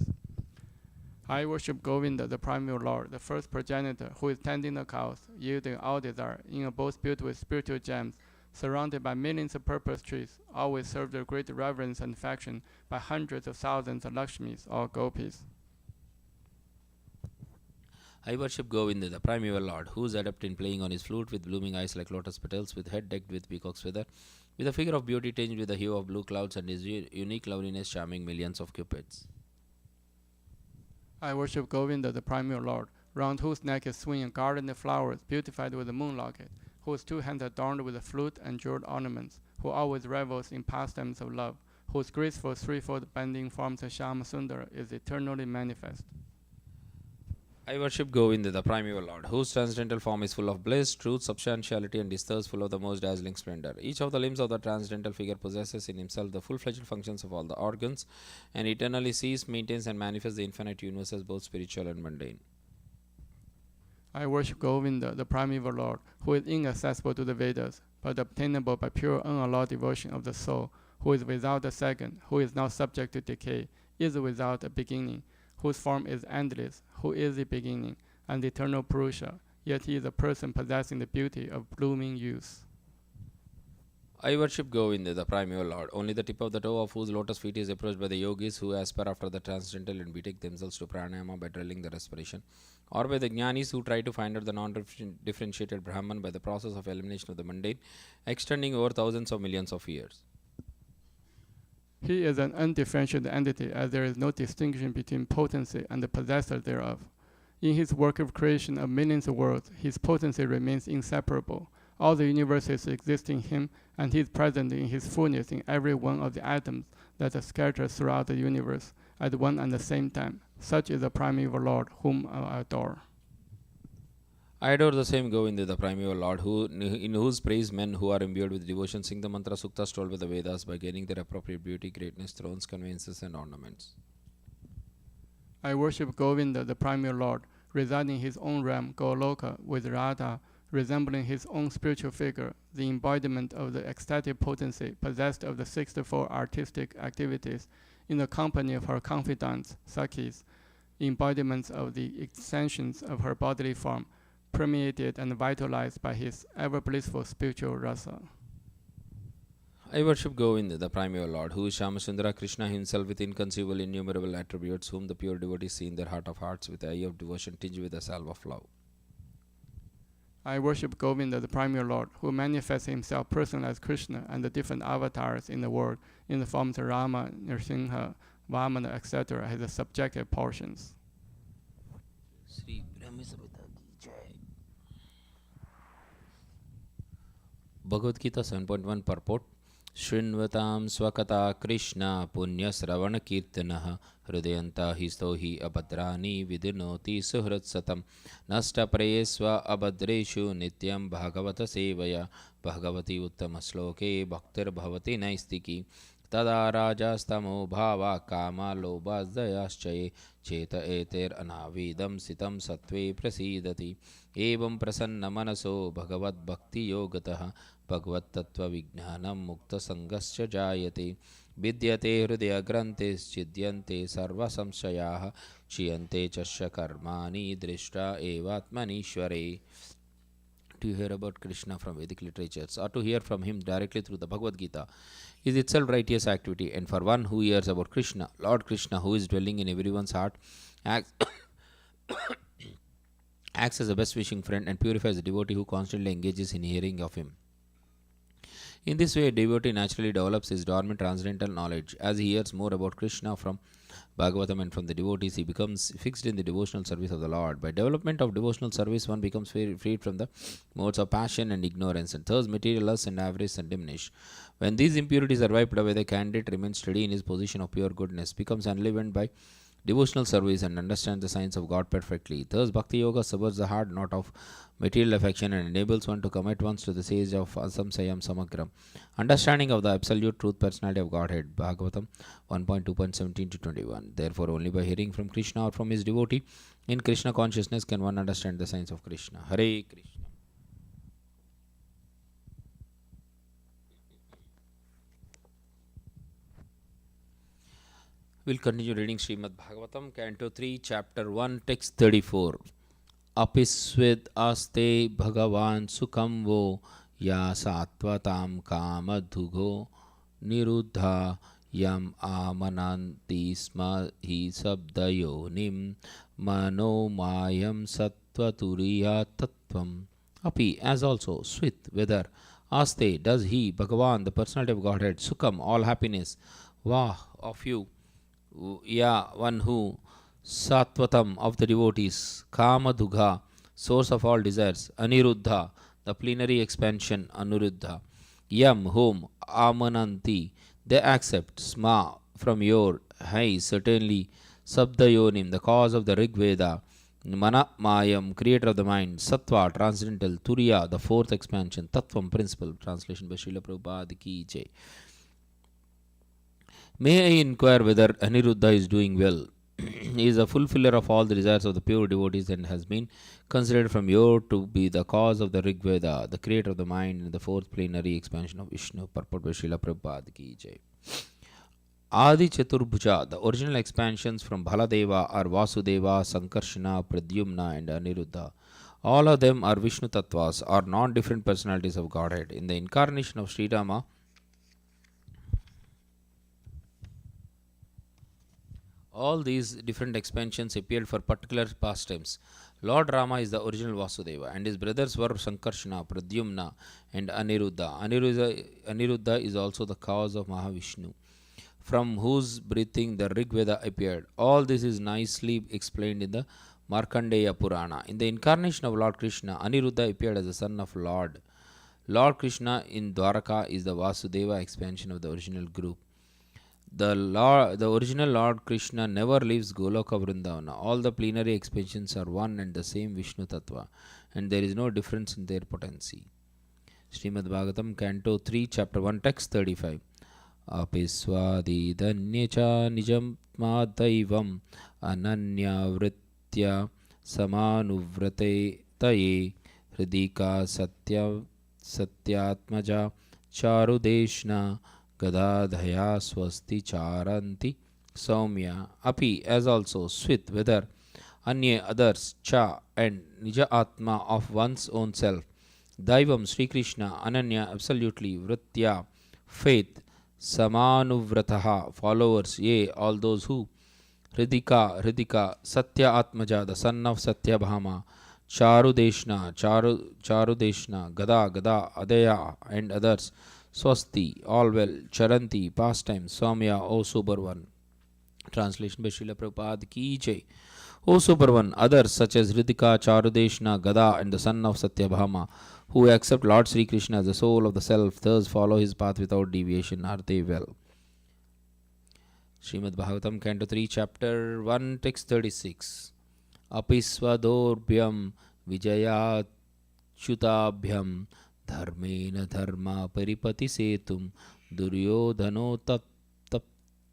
I worship Govinda, the primeval Lord, the first progenitor, who is tending the cows, yielding all desire, in abodes built with spiritual gems, surrounded by millions of purple trees, always served with great reverence and affection by hundreds of thousands of Lakshmis or Gopis. I worship Govinda, the primeval Lord, who is adept in playing on his flute with blooming eyes like lotus petals, with head decked with peacock's feather, with a figure of beauty tinged with the hue of blue clouds, and his unique loveliness charming millions of cupids. I worship Govinda, the primeval Lord, round whose neck is swinging a garland of flowers, beautified with a moon locket, whose two hands are adorned with a flute and jeweled ornaments, who always revels in pastimes of love, whose graceful threefold bending forms of Shama Sundara is eternally manifest. I worship Govinda, the primeval Lord, whose transcendental form is full of bliss, truth, substantiality, and his thirst full of the most dazzling splendor. Each of the limbs of the transcendental figure possesses in himself the full-fledged functions of all the organs, and eternally sees, maintains, and manifests the infinite universe as both spiritual and mundane. I worship Govinda, the primeval Lord, who is inaccessible to the Vedas, but obtainable by pure unallowed devotion of the soul, who is without a second, who is not subject to decay, is without a beginning, whose form is endless, who is the beginning, and the eternal Purusha, yet he is a person possessing the beauty of blooming youth. I worship Govinda, the primeval Lord, only the tip of the toe of whose lotus feet is approached by the yogis who aspire after the transcendental and betake themselves to pranayama by drilling the respiration, or by the jnanis who try to find out the non-differentiated Brahman by the process of elimination of the mundane, extending over thousands of millions of years. He is an undifferentiated entity, as there is no distinction between potency and the possessor thereof. In his work of creation of millions of worlds, his potency remains inseparable. All the universes exist in him, and he is present in his fullness in every one of the atoms that are scattered throughout the universe at one and the same time. Such is the primeval Lord whom I adore. I adore the same Govinda, the primeval Lord, in whose praise men who are imbued with devotion sing the mantra suktas told by the Vedas by gaining their appropriate beauty, greatness, thrones, conveyances, and ornaments. I worship Govinda, the primeval Lord, residing in his own realm, Goloka, with Radha, resembling his own spiritual figure, the embodiment of the ecstatic potency possessed of the 64 artistic activities, in the company of her confidants, Sakhis, embodiments of the extensions of her bodily form, permeated and vitalized by his ever blissful spiritual rasa. I worship Govinda, the primeval Lord, who is Shamasundara Krishna himself with inconceivable, innumerable attributes, whom the pure devotees see in their heart of hearts with the eye of devotion tinged with the salve of love. I worship Govinda, the primeval Lord, who manifests himself personally as Krishna and the different avatars in the world in the forms of Rama, Nrsimha, Vamana, etc. as the subjective portions. Bhagavad Gita 7.1 Purport Shrinvatam Swakata Krishna Punya Sravana Kirtanah Hridayanta Histo hi Abhadrani Vidinoti Suhrat Satam Nasta Prayeswa Abhadreshu Nityam Bhagavata Sevaya Bhagavati Uttama Sloke Bhaktir Bhavati Naistiki Tada Rajastamo Bhava Kama Lobhasdayaschye Cheta Eter Anavidam Sitam Satve Prasidati Evam Prasanna Manaso Bhagavad Bhakti Yogatah Bhagavad Tattva Vijnanam Mukta Sangasya Jayate Vidyate Hridaya Grantes Chidyante Sarva Samshayaha Chiyante Chasya Karmani Drishta Evatmanishware. To hear about Krishna from Vedic literatures or to hear from him directly through the Bhagavad Gita is itself righteous activity, and for one who hears about Krishna, Lord Krishna, who is dwelling in everyone's heart, acts as a best wishing friend and purifies the devotee who constantly engages in hearing of him. In this way, a devotee naturally develops his dormant transcendental knowledge. As he hears more about Krishna from Bhagavatam and from the devotees, he becomes fixed in the devotional service of the Lord. By development of devotional service, one becomes freed from the modes of passion and ignorance, and thus material lust and avarice and diminish. When these impurities are wiped away, the candidate remains steady in his position of pure goodness, becomes unleavened by devotional service, and understands the science of God perfectly. Thus, Bhakti Yoga subverts the hard knot of material affection and enables one to come at once to the sage of Asamsayam Samagram, understanding of the absolute truth personality of Godhead. Bhagavatam 1.2.17 to 21. Therefore, only by hearing from Krishna or from his devotee in Krishna consciousness can one understand the science of Krishna. Hare Krishna. We'll continue reading Srimad Bhagavatam, Canto 3, Chapter 1, Text 34. Apisvid aste Bhagavan Sukham vo ya satvatam kama dhugo niruddha yam amananti sma hi sabdayonim manomayam sattvaturiya tattvam. Api, as also, Swit, whether, Aste, does he, Bhagavan, the personality of Godhead, Sukham, all happiness, Vah, of you, Ya, one who, Sattvatam, of the devotees, Kama Dugha, source of all desires, Aniruddha, the plenary expansion, Anuruddha, Yam, whom, Amananti, they accept, Sma, from your, Hai, certainly, Sabdayonim, the cause of the Rig Veda, Mana Mayam, creator of the mind, Sattva, transcendental, Turiya, the fourth expansion, Tattvam, principle. Translation by Srila Prabhupada Ki Jai. May I inquire whether Aniruddha is doing well? He is a fulfiller of all the desires of the pure devotees and has been considered from yore to be the cause of the Rig Veda, the creator of the mind, and the fourth plenary expansion of Vishnu. Purport by Srila Prabhupada Ki Jai. Adi Chaturbhuja, the original expansions from Baladeva are Vasudeva, Sankarshana, Pradyumna, and Aniruddha. All of them are Vishnu Tattvas, or non-different personalities of Godhead. In the incarnation of Sri Rama, all these different expansions appeared for particular pastimes. Lord Rama is the original Vasudeva, and his brothers were Sankarshana, Pradyumna, and Aniruddha. Aniruddha is also the cause of Mahavishnu, from whose breathing the Rig Veda appeared. All this is nicely explained in the Markandeya Purana. In the incarnation of Lord Krishna, Aniruddha appeared as the son of Lord. Lord Krishna in Dwaraka is the Vasudeva expansion of the original group. The original Lord Krishna never leaves Goloka Vrindavana. All the plenary expansions are one and the same Vishnu Tattva, and there is no difference in their potency. Srimad Bhagavatam, Canto 3, Chapter 1, Text 35. Apiswadi danyacha nijam madaivam ananya vritya samanuvrate taye hridika satyatmaja charudeshna Gadadhaya swasti charanti saumya. Api, as also, Swit, whether, Anye, others, cha, and Nija Atma of one's own self. Daivam, Sri Krishna, Ananya, absolutely, Vritya, faith, Samanuvrataha, followers, yea, all those who. Hridika, Satya Atmaja, the son of Satya Bhama, Charudeshna, Gada, Adaya, and others. Swasti, all well, Charanti, pastime, Soumya, O Super One. Translation by Srila Prabhupada ki jai. O Super One, others such as Hridika, Charudeshna, Gada, and the son of Satyabhama, who accept Lord Sri Krishna as the soul of the self, thus follow his path without deviation, are they well? Srimad Bhagavatam, Canto 3, Chapter 1, Text 36. Apiswadorbyam Vijayachyutabhyam Dharmena Dharma Paripati Setum Duryodhano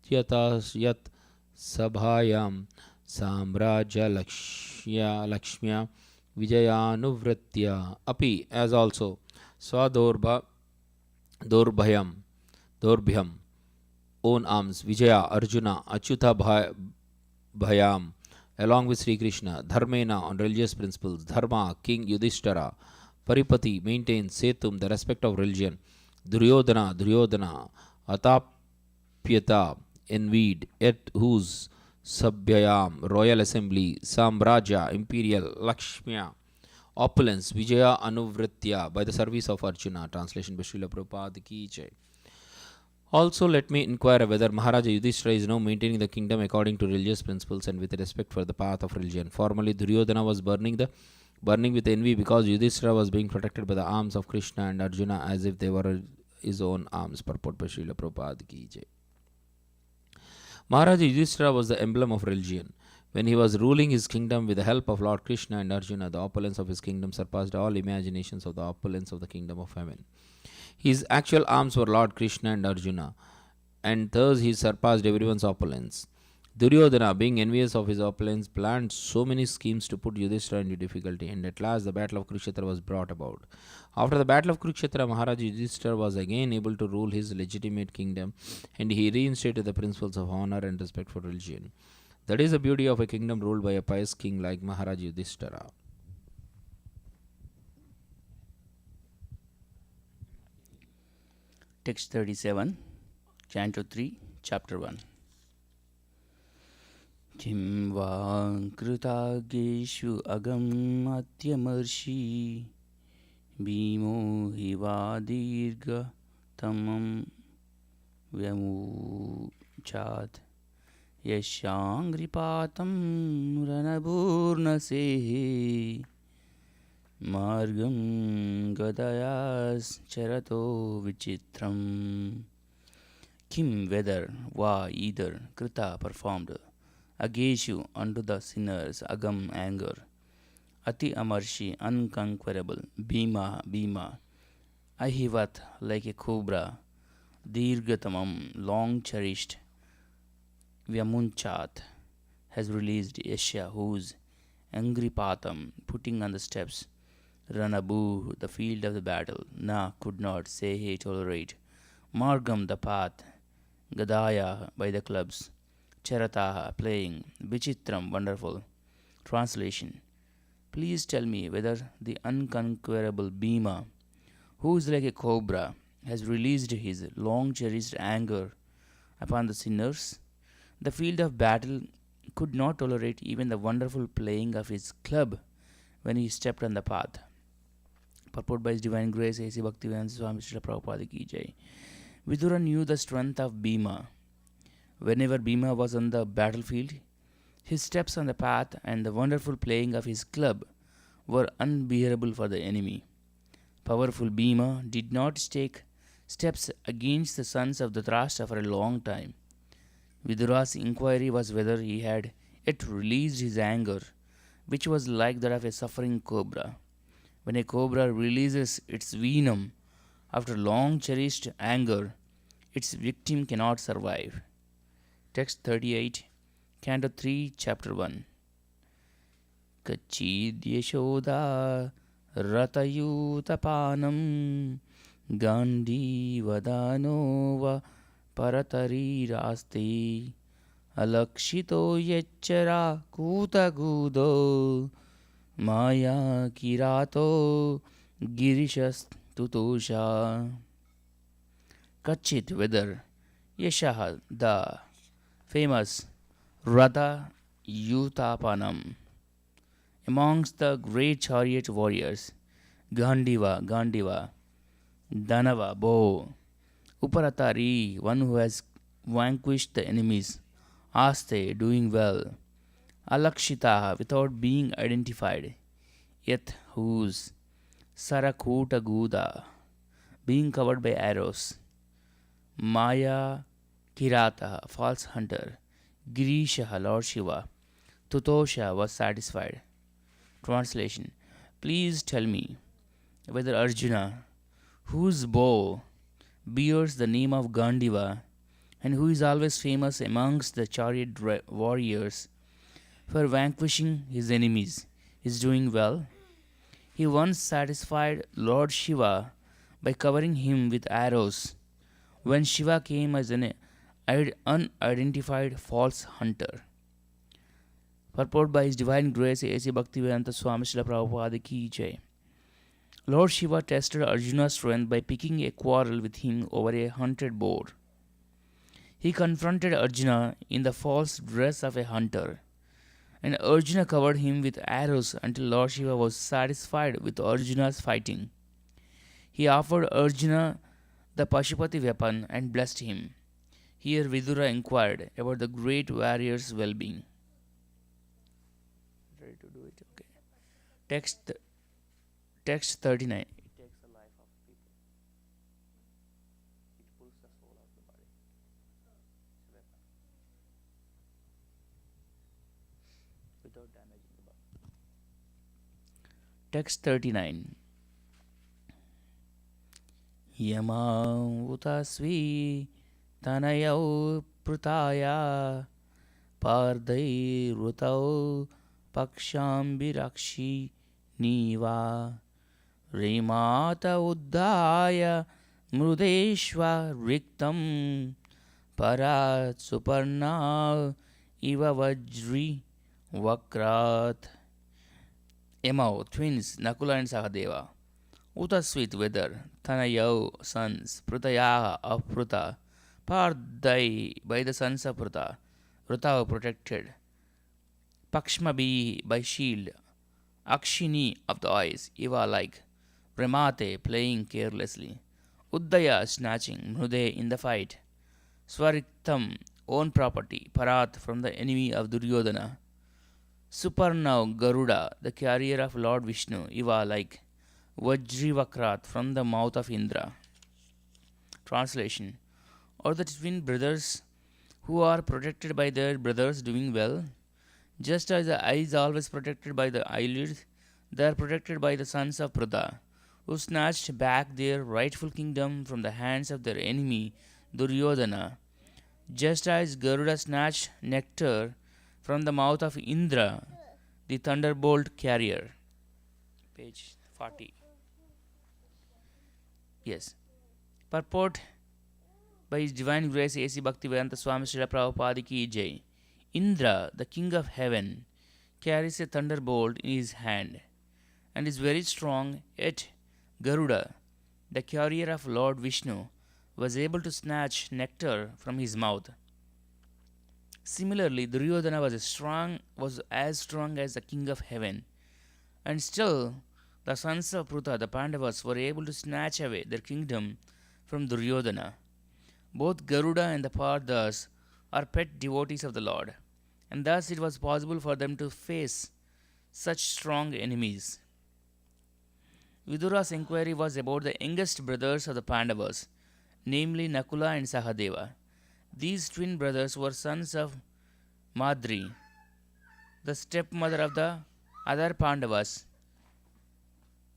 Tapyatas Yat Sabhayam Samraja Lakshmya Vijayanuvritya Api, as also Swadorbyam own arms, Vijaya, Arjuna, Achyuta Bhayam, along with Sri Krishna, Dharmena on religious principles, Dharma, King Yudhishthira, Paripati maintains Setum, the respect of religion, Duryodhana, Atapyata, envied, at whose Sabhyayam, royal assembly, Samraja, imperial, Lakshmya, opulence, Vijaya Anuvritya, by the service of Arjuna. Translation by Srila Prabhupada ki jai. Also, let me inquire whether Maharaja Yudhishthira is now maintaining the kingdom according to religious principles and with respect for the path of religion. Formerly, Duryodhana was burning with envy because Yudhishthira was being protected by the arms of Krishna and Arjuna as if they were his own arms. Purport by Srila Prabhupada ki jai. Maharaja Yudhishthira was the emblem of religion. When he was ruling his kingdom with the help of Lord Krishna and Arjuna, the opulence of his kingdom surpassed all imaginations of the opulence of the kingdom of heaven. His actual arms were Lord Krishna and Arjuna, and thus he surpassed everyone's opulence. Duryodhana, being envious of his opulence, planned so many schemes to put Yudhishthira into difficulty, and at last the battle of Kurukshetra was brought about. After the battle of Kurukshetra, Maharaja Yudhishthira was again able to rule his legitimate kingdom, and he reinstated the principles of honor and respect for religion. That is the beauty of a kingdom ruled by a pious king like Maharaja Yudhishthira. Text 37, Canto 3, Chapter 1. Kim va krutageshu agam atyamarshi bhimo hivadirga tamam vyamuchat yashangripatam ranabhurna sehe Margam Gadayas Charato Vichitram. Kim, whether, va, either, Krita, performed, Ageshu, unto the sinners, Agam, anger, Ati Amarshi, unconquerable, Bhima, Ahivat, like a cobra, Dirgatamam, long cherished, Vyamunchat, has released Yashya, whose angry patham, putting on the steps, Ranabu, the field of the battle, Na, could not, say he, tolerate, Margam, the path, Gadaya, by the clubs, Charataha, playing, Vichitram, wonderful. Translation. Please tell me whether the unconquerable Bhima, who is like a cobra, has released his long-cherished anger upon the sinners. The field of battle could not tolerate even the wonderful playing of his club when he stepped on the path. Purport by His Divine Grace, A.C. Bhaktivedanta Swami Srila Prabhupada ki jai. Vidura knew the strength of Bhima. Whenever Bhima was on the battlefield, his steps on the path and the wonderful playing of his club were unbearable for the enemy. Powerful Bhima did not take steps against the sons of Dhritarashtra for a long time. Vidura's inquiry was whether he had yet released his anger, which was like that of a suffering cobra. When a cobra releases its venom after long cherished anger, its victim cannot survive. Text 38, Canto 3, Chapter 1. Kachid Yashoda Ratayutapanam Gandhi Vadanova Paratari Raste अलक्षितो यच्चरा कूतकूदो Maya किरातो गिरिशस्तुतोषा. Kachit, whether Yashaha, the famous Radha Yutapanam, amongst the great chariot warriors, Gandiva, Danava, bow, Uparatari, one who has vanquished the enemies, Aste, doing well, Alakshita, without being identified, Yet, whose Sarakuta Guda, being covered by arrows, Maya Kirata, false hunter, Girisha, Lord Shiva, Tutosha was satisfied. Translation. Please tell me whether Arjuna, whose bow bears the name of Gandiva and who is always famous amongst the chariot warriors for vanquishing his enemies, is doing well. He once satisfied Lord Shiva by covering him with arrows when Shiva came as an unidentified false hunter. Purport by His Divine Grace A.C. Bhaktivedanta Swami Srila Prabhupada Ki Jai. Lord Shiva tested Arjuna's strength by picking a quarrel with him over a hunted boar. He confronted Arjuna in the false dress of a hunter, and Arjuna covered him with arrows until Lord Shiva was satisfied with Arjuna's fighting. He offered Arjuna the Pashupati weapon and blessed him. Here Vidura inquired about the great warrior's well-being. Ready to do it? Okay. Text 39. It takes the life of people. It pulls the soul out of the body. Without damaging the body. Text 39. Yama utasvi tanayau prutaya pardai rutau pakshambhirakshi niva remata uddaya mrudeshva riktam parat suparna iva vajri vakrat. Emau, twins Nakula and Sahadeva. Utasvit, weather, Tanayau, sons, Prutayaha, of Pruta, Pardai, by the sons of Pruta, Rutava, protected, Pakshmabi, by shield, Akshini, of the eyes, Iva, like, Premate, playing carelessly, Uddaya, snatching, Mrude, in the fight, Swariktam, own property, Parat, from the enemy of Duryodhana, Suparnau, Garuda, the carrier of Lord Vishnu, Iva, like, Vajrivakrat, from the mouth of Indra. Translation. Or the twin brothers who are protected by their brothers doing well, just as the eye is always protected by the eyelids, they are protected by the sons of Pruta, who snatched back their rightful kingdom from the hands of their enemy Duryodhana, just as Garuda snatched nectar from the mouth of Indra, the thunderbolt carrier. Page 40. Yes. Purport by His Divine Grace A.C. Bhaktivedanta Swami Srila Prabhupada Ki Jai. Indra, the king of heaven, carries a thunderbolt in his hand and is very strong, yet Garuda, the carrier of Lord Vishnu, was able to snatch nectar from his mouth. Similarly, Duryodhana was as strong as the king of heaven, and still the sons of Pruta, the Pandavas, were able to snatch away their kingdom from Duryodhana. Both Garuda and the Pardas are pet devotees of the Lord, and thus it was possible for them to face such strong enemies. Vidura's inquiry was about the youngest brothers of the Pandavas, namely Nakula and Sahadeva. These twin brothers were sons of Madri, the stepmother of the other Pandavas.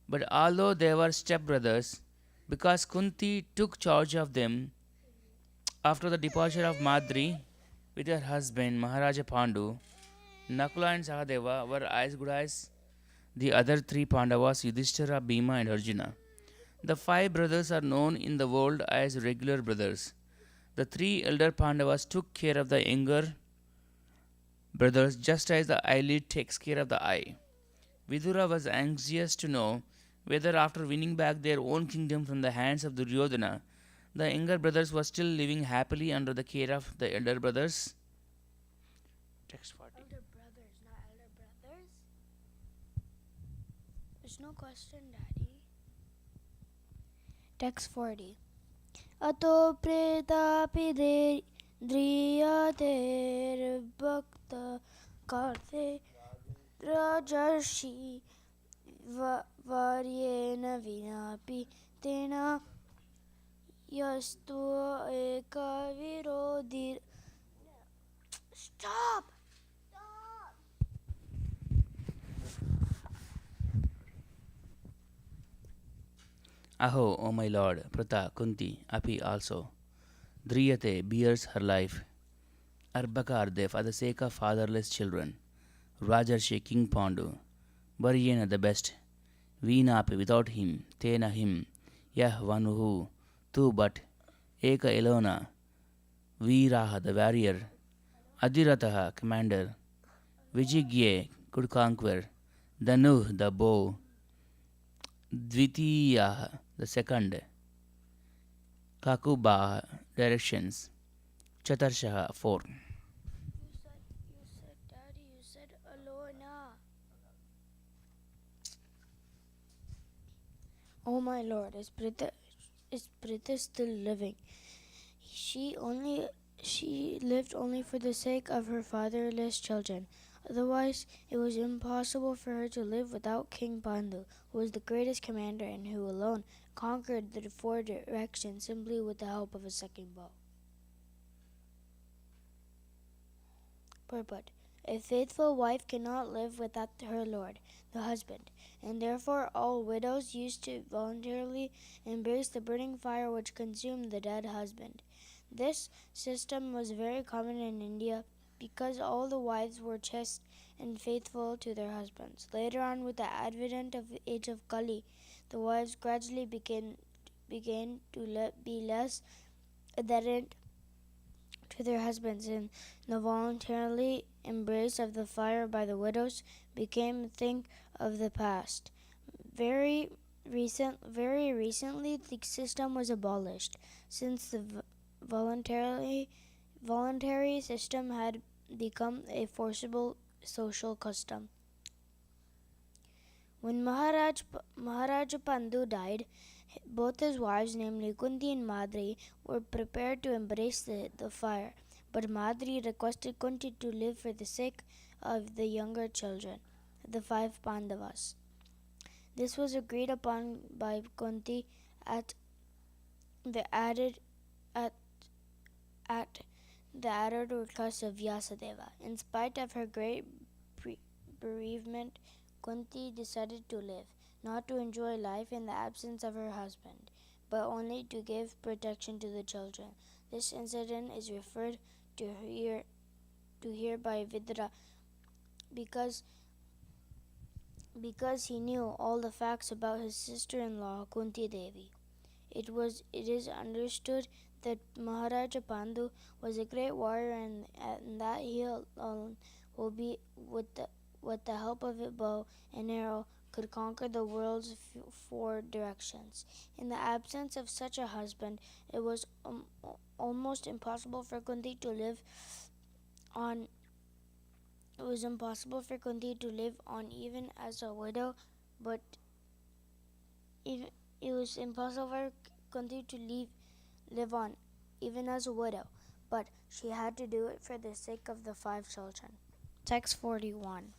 But although they were stepbrothers, because Kunti took charge of them after the departure of Madri with her husband Maharaja Pandu, Nakula and Sahadeva were as good as the other three Pandavas, Yudhishthira, Bhima, and Arjuna. The five brothers are known in the world as regular brothers. The three elder Pandavas took care of the younger Brothers, just as the eyelid takes care of the eye, Vidura was anxious to know whether after winning back their own kingdom from the hands of Duryodhana, the younger brothers were still living happily under the care of the elder brothers. Text 40. Elder brothers, not elder brothers. There's no question, Daddy. Text 40. Ato pretapi driyater bhakta karte rajarshi varyena vinapi tena yastu eka virodhi. Stop! Aho, O my lord, Prata, Kunti, Api also. Driyate bears her life. Arbakarde for the sake of fatherless children. Rajarshi King Pandu. Varyena the best. Veenapi without him. Tena him. Yah one who. Tu but. Eka Elona. Veeraha the warrior. Adhirataha commander. Vijigye could conquer. Danu the bow. Dvitiya the second. Kakuba directions. Chatarshaha 4. You said, Daddy, you said Alona. Oh my lord, is Prita still living? She lived only for the sake of her fatherless children. Otherwise, it was impossible for her to live without King Pandu, who was the greatest commander and who alone conquered the 4 directions simply with the help of a second bow. Purport. A faithful wife cannot live without her lord, the husband, and therefore all widows used to voluntarily embrace the burning fire which consumed the dead husband. This system was very common in India because all the wives were chaste and faithful to their husbands. Later on, with the advent of the age of Kali, the wives gradually began to be less adherent to their husbands, and the voluntarily embrace of the fire by the widows became a thing of the past. Very recently, the system was abolished, since the voluntary system had become a social custom. When Maharaja Pandu died, both his wives, namely Kunti and Madri, were prepared to embrace the fire, but Madri requested Kunti to live for the sake of the younger children, the 5 Pandavas. This was agreed upon by Kunti at the added request of Vyasadeva. In spite of her great bereavement, Kunti decided to live, not to enjoy life in the absence of her husband, but only to give protection to the children. This incident is referred to here by Vidura because he knew all the facts about his sister-in-law Kunti Devi. It is understood that Maharaja Pandu was a great warrior and that he alone will be with the help of a bow and arrow could conquer the world's 4 directions. In the absence of such a husband, it was almost impossible for Kunti to live on. It was impossible for Kunti to live on even as a widow, but it was impossible for Kunti to live on even as a widow, but she had to do it for the sake of the 5 children. Text 41.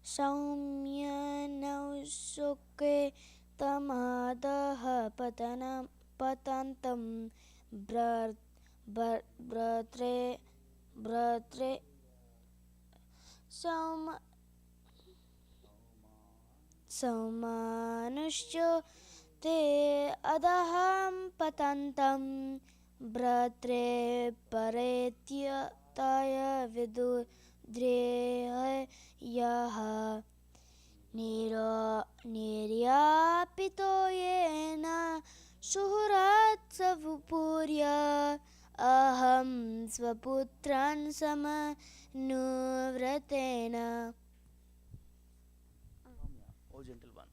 Saumya nausukhe tamadaha patantam bratre Saumanuscho te adaham patantam bratre paretyataya vidudreha yaha niryapito yena suhurat savupurya aham svaputran samanuvratena. O gentle one.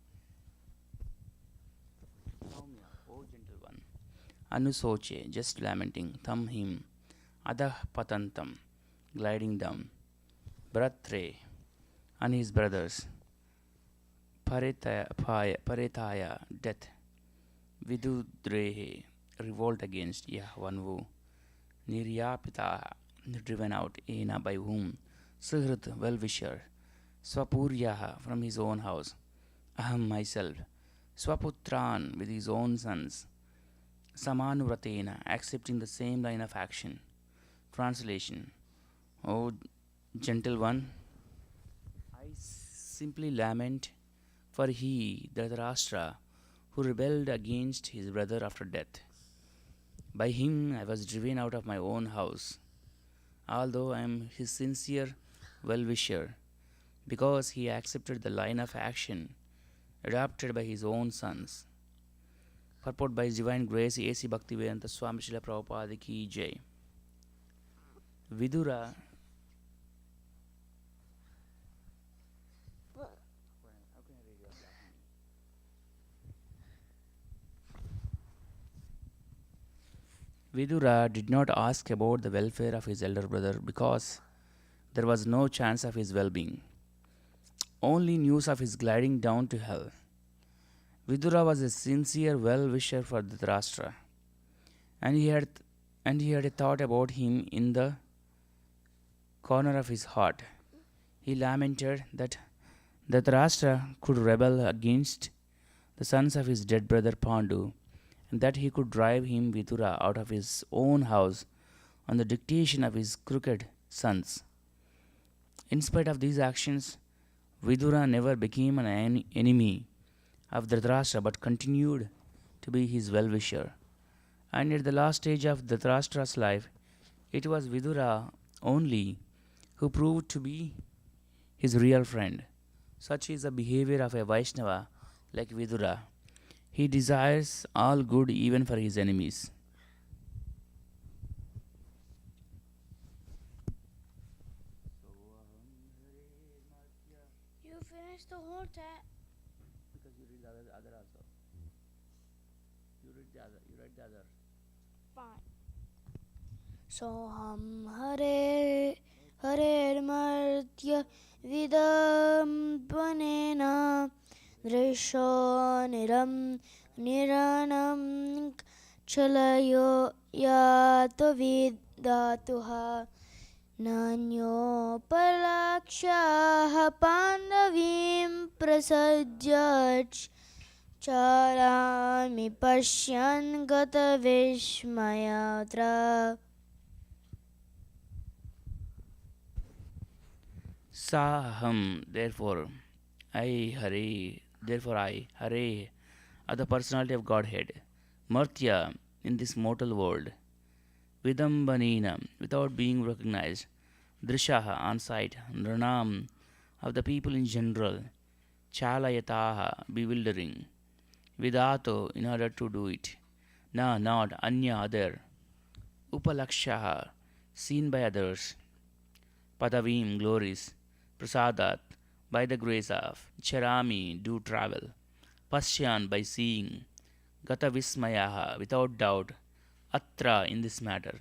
Soumya, O gentle one. Anusoche, just lamenting. Tham him. Adah patantam, gliding down. Bratre, and his brothers. Paretaya, death. Vidudrehe, revolt against Yahvanvu. Niryapitaha, driven out. Ena, by whom? Suhrit, well-wisher. Swapuryaha, from his own house. Aham, myself. Swaputran, with his own sons. Samanuvratena, accepting the same line of action. Translation. O gentle one, I simply lament for he, Dhritarashtra, who rebelled against his brother after death. By him I was driven out of my own house, although I am his sincere well-wisher, because he accepted the line of action adopted by his own sons. Purport by His Divine Grace A.C. Bhaktivedanta Swami Srila Prabhupada Ki Jai. Vidura Vidura did not ask about the welfare of his elder brother because there was no chance of his well-being, only news of his gliding down to hell. Vidura was a sincere well-wisher for Dhritarashtra, and he had a thought about him in the corner of his heart. He lamented that Dhritarashtra could rebel against the sons of his dead brother Pandu, and that he could drive him, Vidura, out of his own house on the dictation of his crooked sons. In spite of these actions, Vidura never became an enemy of Dhritarashtra but continued to be his well-wisher. And at the last stage of Dhritarashtra's life, it was Vidura only who proved to be his real friend. Such is the behavior of a Vaishnava like Vidura. He desires all good even for his enemies. You finished the whole text. Because you read the other also. You read the other. Fine. Soham Hare Martya Vidampanena Drisho Niranam Chalayo Yato Vidatuha Nanyo Palakshaha Pandavim Prasajach Charami Pashyan Gata Vishmayatra. Saham, therefore I, Hare, are the personality of Godhead, Martya, in this mortal world, Vidambanina, without being recognized, Drishaha, on sight, Nranam, of the people in general, Chalayataha, bewildering, Vidato, in order to do it, Na, not, Anya, other, Upalakshaha, seen by others, Padavim, glories, Prasadat, by the grace of, Charami, do travel, Pashyan, by seeing, Gata Vismayaha, without doubt, Atra, in this matter.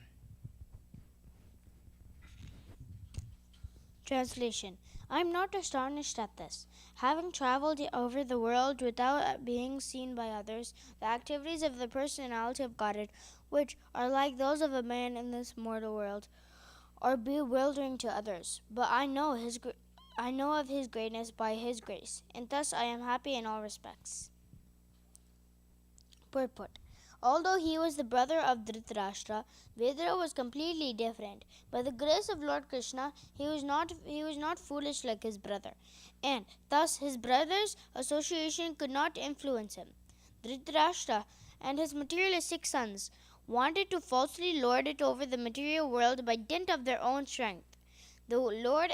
Translation. I am not astonished at this. Having traveled over the world without being seen by others, the activities of the personality of Godhead, which are like those of a man in this mortal world, are bewildering to others. But I know of his greatness by his grace, and thus I am happy in all respects. Purport. Although he was the brother of Dhritarashtra, Vidura was completely different. By the grace of Lord Krishna, he was not foolish like his brother, and thus his brother's association could not influence him. Dhritarashtra and his materialistic sons wanted to falsely lord it over the material world by dint of their own strength. The Lord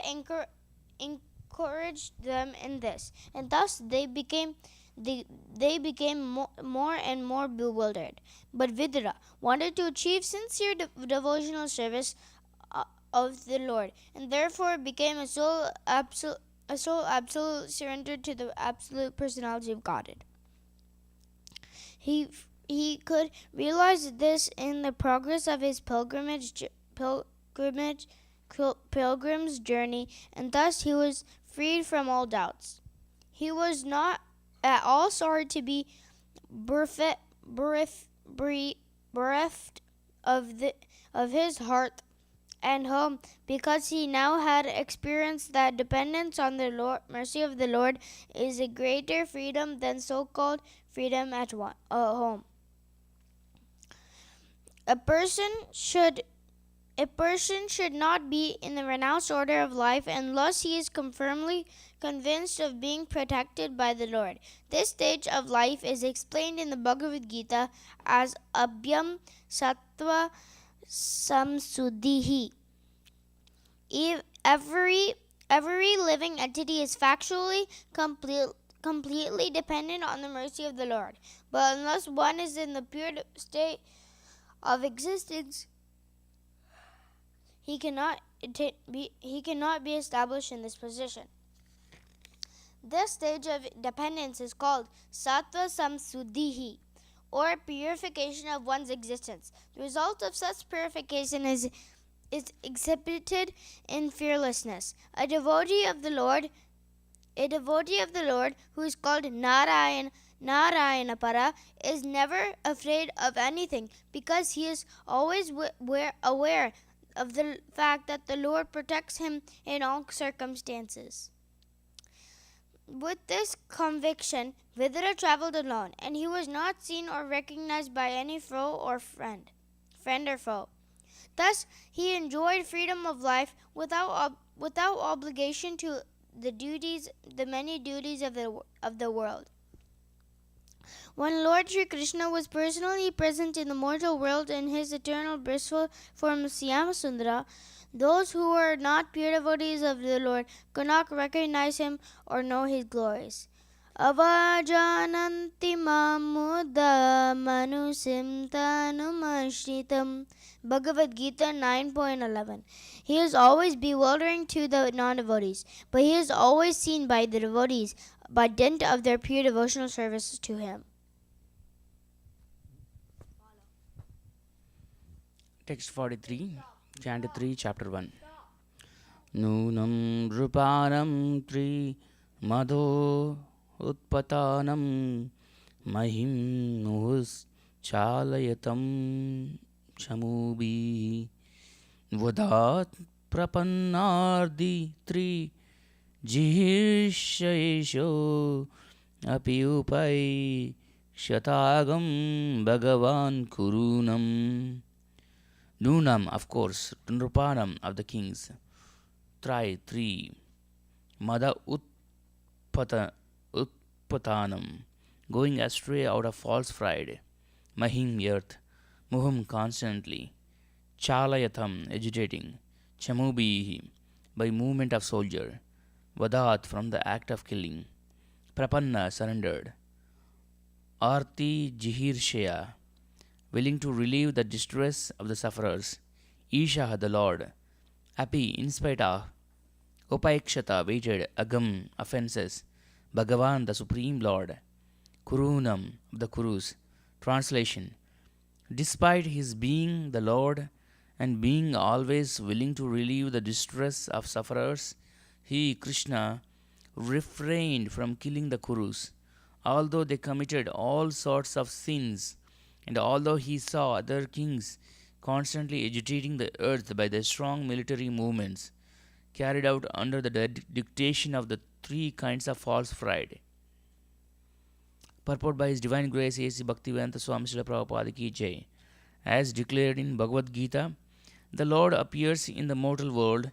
encouraged them in this, and thus they became they became more and more bewildered. But Vidura wanted to achieve sincere devotional service of the Lord, and therefore became a soul absolute surrendered to the absolute personality of Godhead. He could realize this in the progress of his pilgrim's journey, and thus he was freed from all doubts. He was not at all sorry to be bereft of his heart and home, because he now had experienced that dependence on the mercy of the Lord is a greater freedom than so-called freedom at home. A person should not be in the renounced order of life unless he is firmly convinced of being protected by the Lord. This stage of life is explained in the Bhagavad Gita as Abhyam Sattva Samsuddhihi. Every living entity is factually completely dependent on the mercy of the Lord. But unless one is in the pure state of existence, he cannot be established in this position. This stage of dependence is called Sattva Samsuddhihi, or purification of one's existence. The result of such purification is exhibited in fearlessness. A devotee of the Lord who is called Narayanapara is never afraid of anything, because he is always aware of the fact that the Lord protects him in all circumstances. With this conviction, Vidura traveled alone, and he was not seen or recognized by any foe or friend or foe. Thus, he enjoyed freedom of life without obligation to the many duties of the world. When Lord Sri Krishna was personally present in the mortal world in his eternal blissful form Syamasundara, those who were not pure devotees of the Lord could not recognize him or know his glories. Avajananti mamuda manusim tanumashritam. Bhagavad Gita 9.11. He is always bewildering to the non-devotees, but he is always seen by the devotees by dint of their pure devotional service to him. Text 43, Chant 3, Chapter 1. Nunam Rupanam Tri Madho Utpatanam Mahim Nuhus Chalayatam Chamubhi Vadat Prapannardi Tri Jihishayesho Api Upai Shatagam Bhagavan Kurunam. Nunam, of course, Nrupanam of the kings. Three. Mada Utpatanam, going astray out of false pride. Mahim, earth. Muhum, constantly. Chalayatam, agitating. Chamubhihi, by movement of soldier. Vadat, from the act of killing. Prapanna, surrendered. Aarti Jihirshaya, willing to relieve the distress of the sufferers. Isha, the Lord. Api, in spite of. Upaikshata, waited. Agam, offenses. Bhagavan, the Supreme Lord. Kurunam, the Kurus. Translation. Despite his being the Lord and being always willing to relieve the distress of sufferers, he, Krishna, refrained from killing the Kurus, although they committed all sorts of sins, and although he saw other kings constantly agitating the earth by their strong military movements, carried out under the dictation of the three kinds of false pride. Purport by His Divine Grace A.C. Bhaktivedanta Swami Srila Prabhupada Ki Jai. As declared in Bhagavad Gita, the Lord appears in the mortal world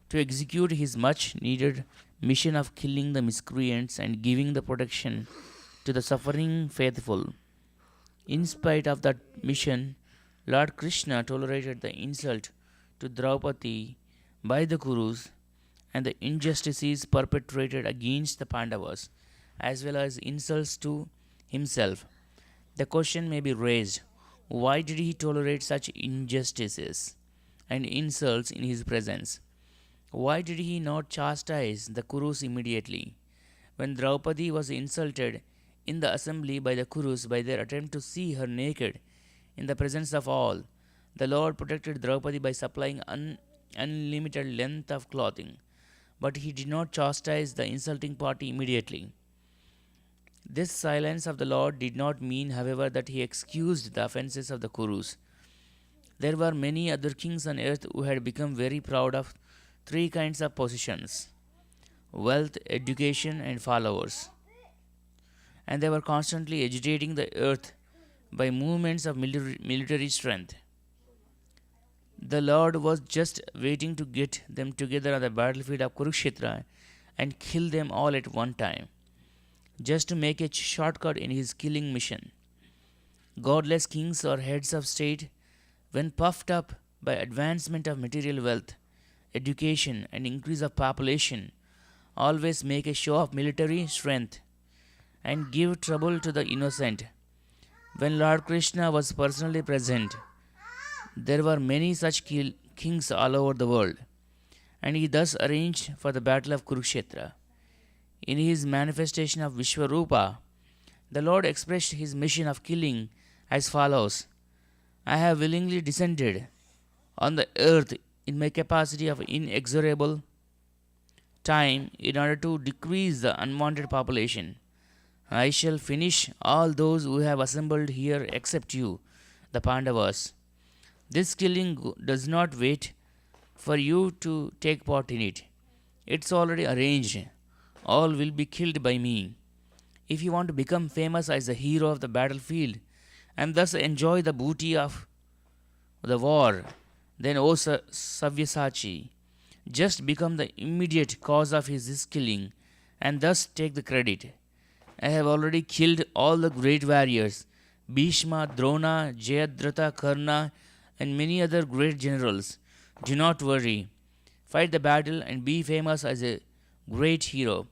to execute his much needed mission of killing the miscreants and giving the protection to the suffering faithful. In spite of that mission, Lord Krishna tolerated the insult to Draupadi by the Kurus and the injustices perpetrated against the Pandavas as well as insults to himself. The question may be raised, why did he tolerate such injustices and insults in his presence? Why did he not chastise the Kurus immediately? When Draupadi was insulted in the assembly by the Kurus by their attempt to see her naked in the presence of all, the Lord protected Draupadi by supplying unlimited length of clothing, but he did not chastise the insulting party immediately. This silence of the Lord did not mean, however, that he excused the offences of the Kurus. There were many other kings on earth who had become very proud of three kinds of positions: wealth, education, and followers. And they were constantly agitating the earth by movements of military strength. The Lord was just waiting to get them together on the battlefield of Kurukshetra and kill them all at one time, just to make a shortcut in his killing mission. Godless kings or heads of state, when puffed up by advancement of material wealth, education, and increase of population, always make a show of military strength and give trouble to the innocent. When Lord Krishna was personally present, there were many such kings all over the world, and he thus arranged for the battle of Kurukshetra. In his manifestation of Vishwarupa, the Lord expressed his mission of killing as follows: I have willingly descended on the earth in my capacity of inexorable time in order to decrease the unwanted population. I shall finish all those who have assembled here except you, the Pandavas. This killing does not wait for you to take part in it. It's already arranged. All will be killed by me. If you want to become famous as the hero of the battlefield and thus enjoy the booty of the war, then O Savyasachi, just become the immediate cause of his killing and thus take the credit. I have already killed all the great warriors, Bhishma, Drona, Jayadratha, Karna, and many other great generals. Do not worry. Fight the battle and be famous as a great hero.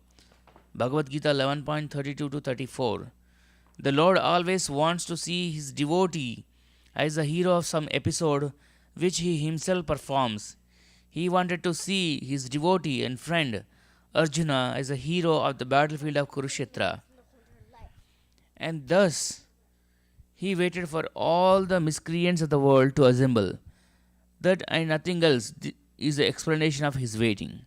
Bhagavad Gita 11.32 to 34. The Lord always wants to see his devotee as the hero of some episode which he himself performs. He wanted to see his devotee and friend Arjuna as a hero of the battlefield of Kurukshetra. And thus he waited for all the miscreants of the world to assemble. That and nothing else is the explanation of his waiting.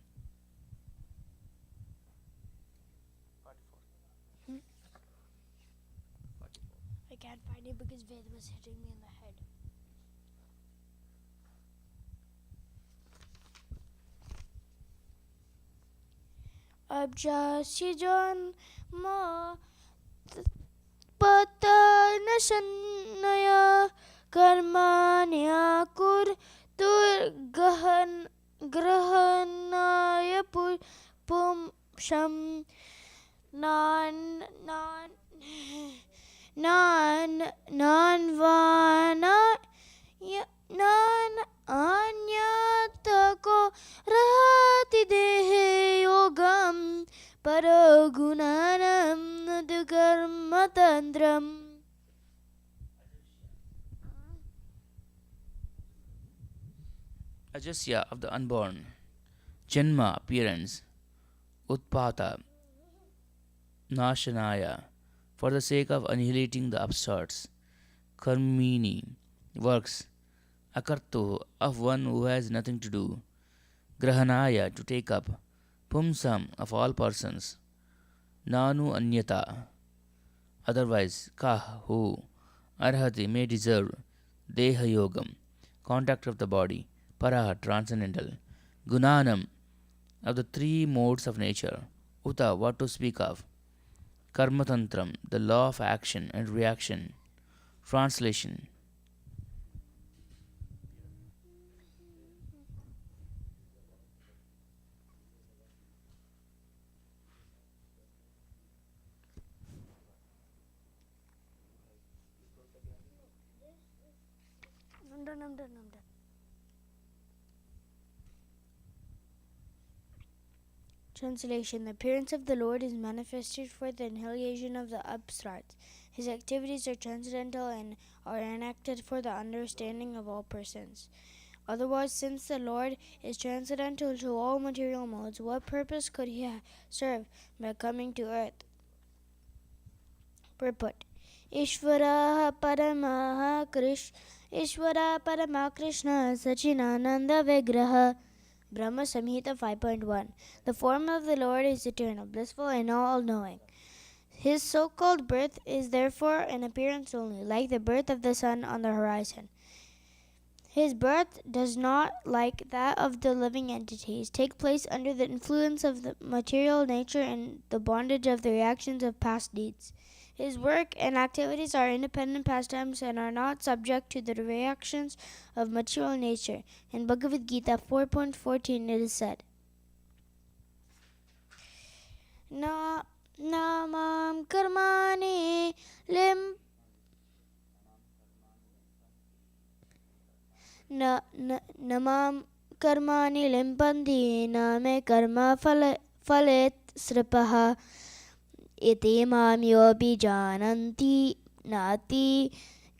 I can't find it because Ved was hitting me in the head. Abjasi janma patana sannaya karmanya kur grahanaya pumsham nan vana nan anyatako rahati dehe yogam paragunanam dukarmatandram. Ajasya of the unborn, Janma appearance, Utpata, Nashanaya, for the sake of annihilating the upstarts, Karmini, works, Akartu, of one who has nothing to do, Grahanaya, to take up, Pumsam, of all persons, Nanu Anyata, otherwise, Kah, who, Arhati, may deserve, Deha Yogam, contact of the body, Paraha, transcendental, Gunanam, of the three modes of nature, Uta, what to speak of, Karmatantram, the law of action and reaction. Translation. I'm done. Translation: The appearance of the Lord is manifested for the annihilation of the upstarts. His activities are transcendental and are enacted for the understanding of all persons. Otherwise, since the Lord is transcendental to all material modes, what purpose could he serve by coming to earth? Purport: Ishvara Parama Krishna Sachinananda Vigraha. Brahma Samhita 5.1. The form of the Lord is eternal, blissful, and all-knowing. His so-called birth is therefore an appearance only, like the birth of the sun on the horizon. His birth does not, like that of the living entities, take place under the influence of the material nature and the bondage of the reactions of past deeds. His work and activities are independent pastimes and are not subject to the reactions of material nature. In Bhagavad Gita 4.14 it is said, Namam karmani lim Namam karmani limpandi name karma phalet sripaha iti mam yobi jananti nati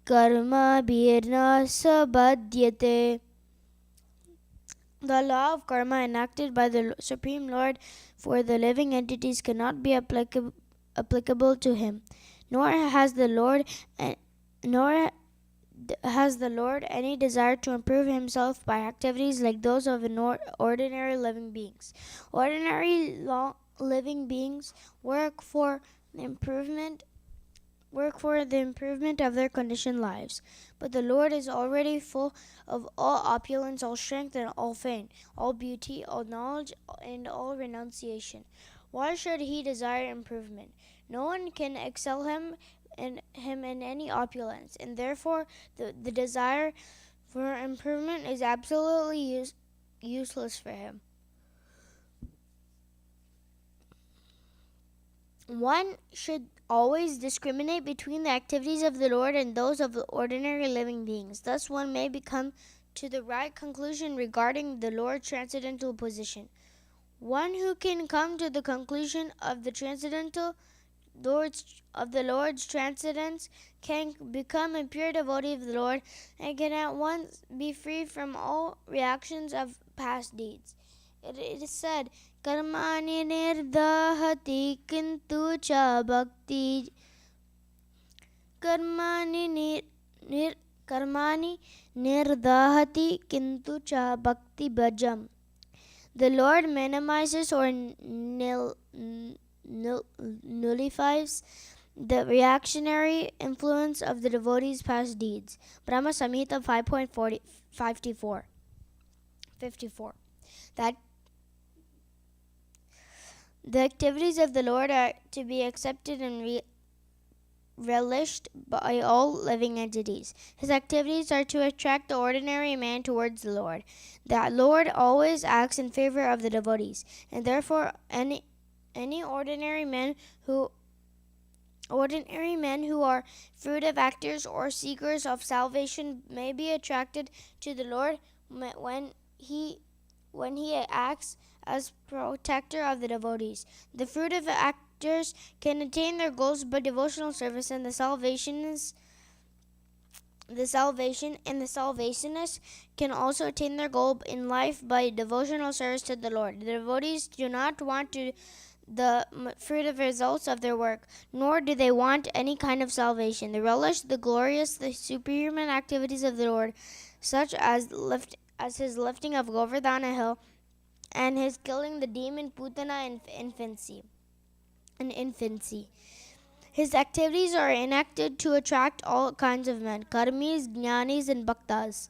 karma birna sabhadyate. The law of karma enacted by the Supreme Lord for the living entities cannot be applicable to him, nor has the Lord any desire to improve himself by activities like those of ordinary living beings. Ordinary living beings work for the improvement of their conditioned lives. But the Lord is already full of all opulence, all strength, and all fame, all beauty, all knowledge, and all renunciation. Why should he desire improvement? No one can excel him in any opulence, and therefore the desire for improvement is absolutely useless for him. One should always discriminate between the activities of the Lord and those of the ordinary living beings. Thus one may become to the right conclusion regarding the Lord's transcendental position. One who can come to the conclusion of the Lord's transcendence can become a pure devotee of the Lord and can at once be free from all reactions of past deeds. It is said, Karmani nirdahati kintu cha bhakti Karmani nirdahati kintu cha bhakti bhajam. The Lord minimizes or nullifies the reactionary influence of the devotee's past deeds. Brahma Samhita 5.54. That the activities of the Lord are to be accepted and relished by all living entities. His activities are to attract the ordinary man towards the Lord. The Lord always acts in favor of the devotees, and therefore any ordinary men who are fruitive actors or seekers of salvation may be attracted to the Lord when he acts as protector of the devotees. The fruitive actors can attain their goals by devotional service, and the salvationists can also attain their goal in life by devotional service to the Lord. The devotees do not want the fruitive results of their work, nor do they want any kind of salvation. They relish the superhuman activities of the Lord, such as his lifting of Govardhana hill and his killing the demon Putana in infancy. His activities are enacted to attract all kinds of men, karmis, jnanis, and bhaktas.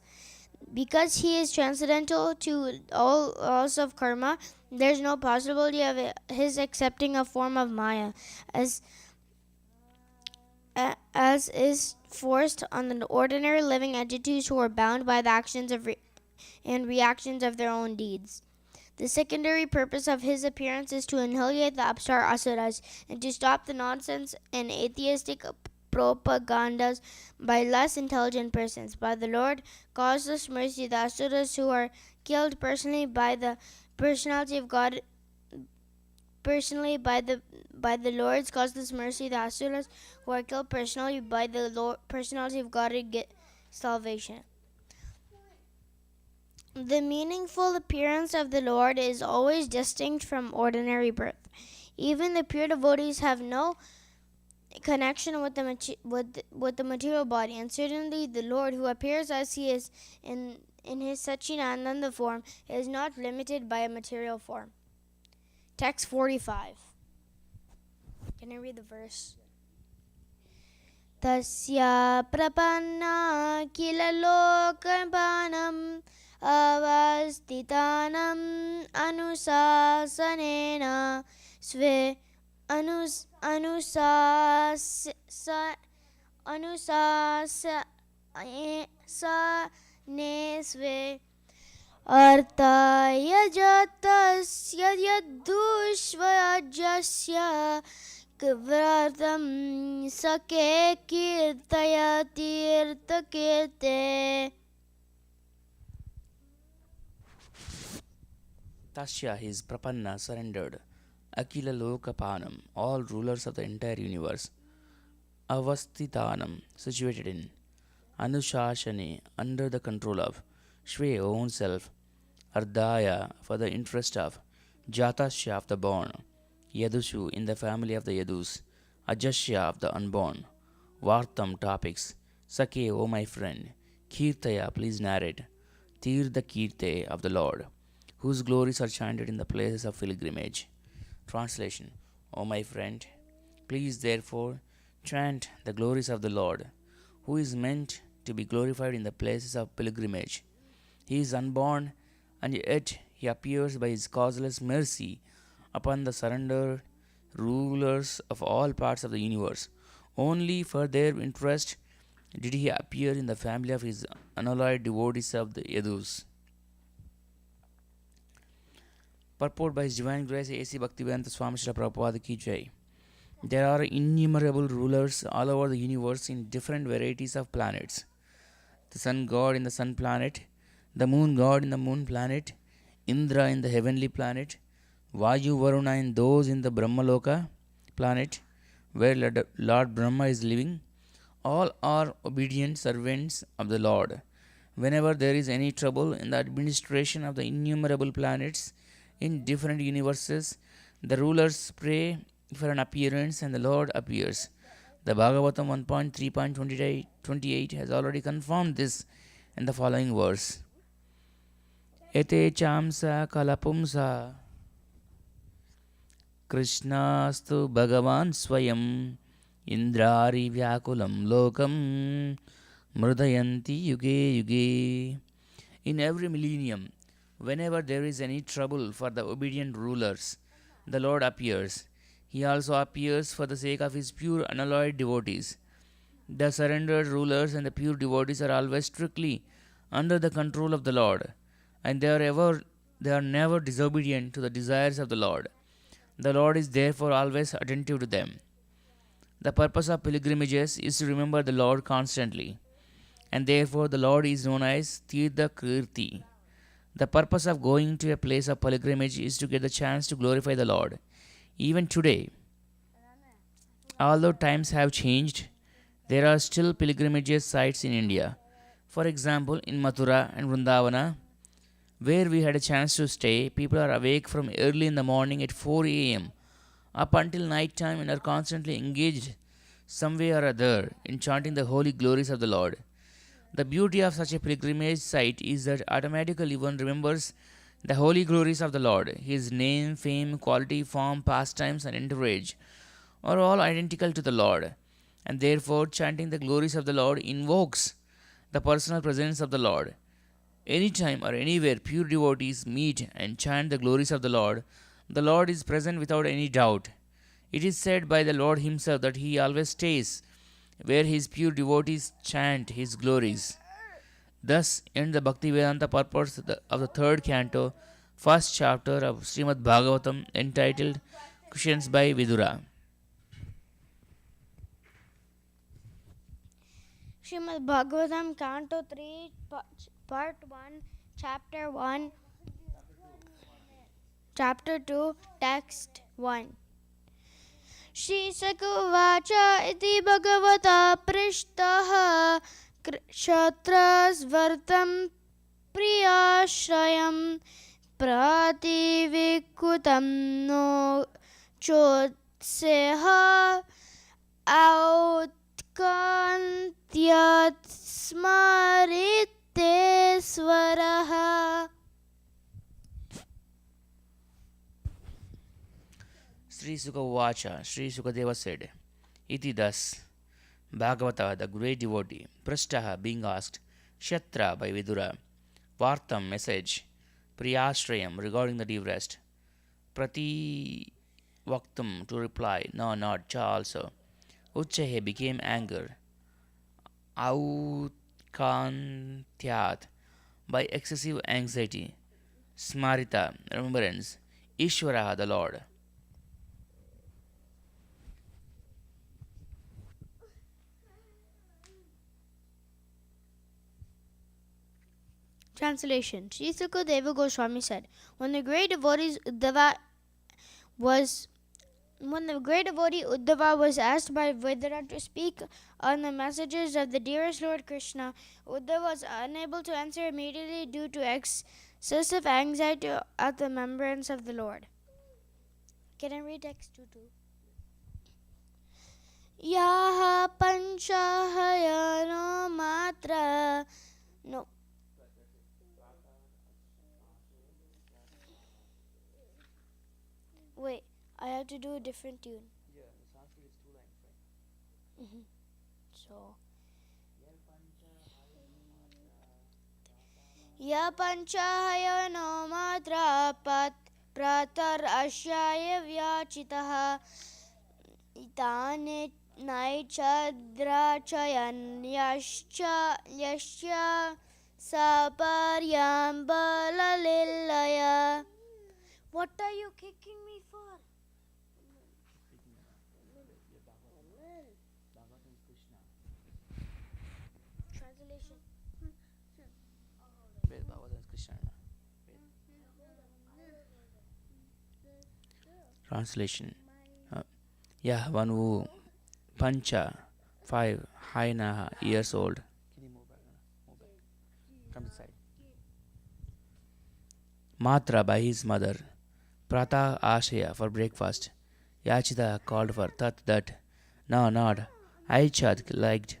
Because he is transcendental to all laws of karma, there is no possibility of his accepting a form of Maya, as is forced on the ordinary living entities who are bound by the actions and reactions of their own deeds. The secondary purpose of his appearance is to annihilate the upstart asuras and to stop the nonsense and atheistic propagandas by less intelligent persons. By the Lord causeless mercy, the asuras who are killed personally by the personality of God personally by the Lord's causeless mercy, the Asuras who are killed personally by the personality of God to get salvation. The meaningful appearance of the Lord is always distinct from ordinary birth. Even the pure devotees have no connection with the material body, and certainly the Lord, who appears as he is in his Satchitananda form, is not limited by a material form. Text 45. Can I read the verse? Tasya prapanna kila lokapanam avastitanam anusasanena sve anusasanesve artaya jatasya yadushvajasya Kavratam sake kirtaya tirta kirte. Tasya, his Prapanna, surrendered. Akila Lokapanam, all rulers of the entire universe. Avastitanam, situated in. Anushashane, under the control of. Shwe, own self. Ardaya, for the interest of. Jatasya, of the born. Yadushu, in the family of the Yadus. Ajasya, of the unborn. Vartam, topics. Sake, O my friend. Kirtaya, please narrate. Tirtha Kirte, of the Lord, whose glories are chanted in the places of pilgrimage. Translation. O my friend, please therefore chant the glories of the Lord, who is meant to be glorified in the places of pilgrimage. He is unborn, and yet he appears by his causeless mercy upon the surrendered rulers of all parts of the universe. Only for their interest did he appear in the family of his unalloyed devotees of the Yadus. Purport by His Divine Grace A.C. Bhaktivedanta Swami Srila Prabhupada Ki Jai. There are innumerable rulers all over the universe in different varieties of planets. The sun god in the sun planet, the moon god in the moon planet, Indra in the heavenly planet, Vayu Varuna in those in the Brahmaloka planet, where Lord Brahma is living. All are obedient servants of the Lord. Whenever there is any trouble in the administration of the innumerable planets in different universes, the rulers pray for an appearance and the Lord appears. The Bhagavatam 1.3.28 has already confirmed this in the following verse. Ete chamsa kalapumsa Krishnastu Bhagavan Swayam Indrari Vyakulam Lokam Mrudayanti Yuge Yuge. In every millennium, whenever there is any trouble for the obedient rulers, the Lord appears. He also appears for the sake of his pure unalloyed devotees. The surrendered rulers and the pure devotees are always strictly under the control of the Lord, and they are never disobedient to the desires of the Lord. The Lord is therefore always attentive to them. The purpose of pilgrimages is to remember the Lord constantly, and therefore the Lord is known as Tirtha Kirti. The purpose of going to a place of pilgrimage is to get the chance to glorify the Lord. Even today, although times have changed, there are still pilgrimage sites in India. For example, in Mathura and Vrindavana, where we had a chance to stay, people are awake from early in the morning at 4 a.m. up until night time and are constantly engaged some way or other in chanting the holy glories of the Lord. The beauty of such a pilgrimage site is that automatically one remembers the holy glories of the Lord. His name, fame, quality, form, pastimes, and entourage are all identical to the Lord, and therefore chanting the glories of the Lord invokes the personal presence of the Lord. Anytime or anywhere pure devotees meet and chant the glories of the Lord is present without any doubt. It is said by the Lord himself that he always stays where his pure devotees chant his glories. Thus ends the Bhaktivedanta purport of the third canto, first chapter of Srimad Bhagavatam, entitled Questions by Vidura. Srimad Bhagavatam, Canto 3, Part 1, Chapter 1, chapter 2, text 1. श्रीशकुवाच इति भगवता पृष्टः क्षत्रस्वर्तं प्रियाश्रयं प्रतिविकुतं no चोत्सेह औत्कन्त्यात् स्मरितेश्वरः. Sri Sukavacha, Sri Sukadeva said, Iti thus, Bhagavata, the great devotee, Prashtaha, being asked, Kshatra by Vidura, Vartam, message, Priyashrayam, regarding the due rest, Prati Vaktam, to reply, no, not, cha also, Uchahe became anger, Autkantyat, by excessive anxiety, Smarita, remembrance, Ishvara, the Lord. Translation. Sri Sukadeva Goswami said, when the great devotee Uddhava was asked by Vidura to speak on the messages of the dearest Lord Krishna, Uddhava was unable to answer immediately due to excessive anxiety at the remembrance of the Lord. Can I read text 2 too? Yaha panchahayano matra. No. Wait, I have to do a different tune. Yeah, the Sanskrit is 2 lines, right? So, ya panchahayano matra pratar ashaya vyachitaha itane naichadrachayan yashya saparyam balalilaya. What are you kicking me for? Translation. Wait, Bhagavatam is Krishna. Translation. One who Pancha, 5, Hainaha, years old. Can you move back? Come this side. Matra, by his mother. Prata Ashaya, for breakfast. Yachita, called for Tat, that. No, not. Aichad, liked.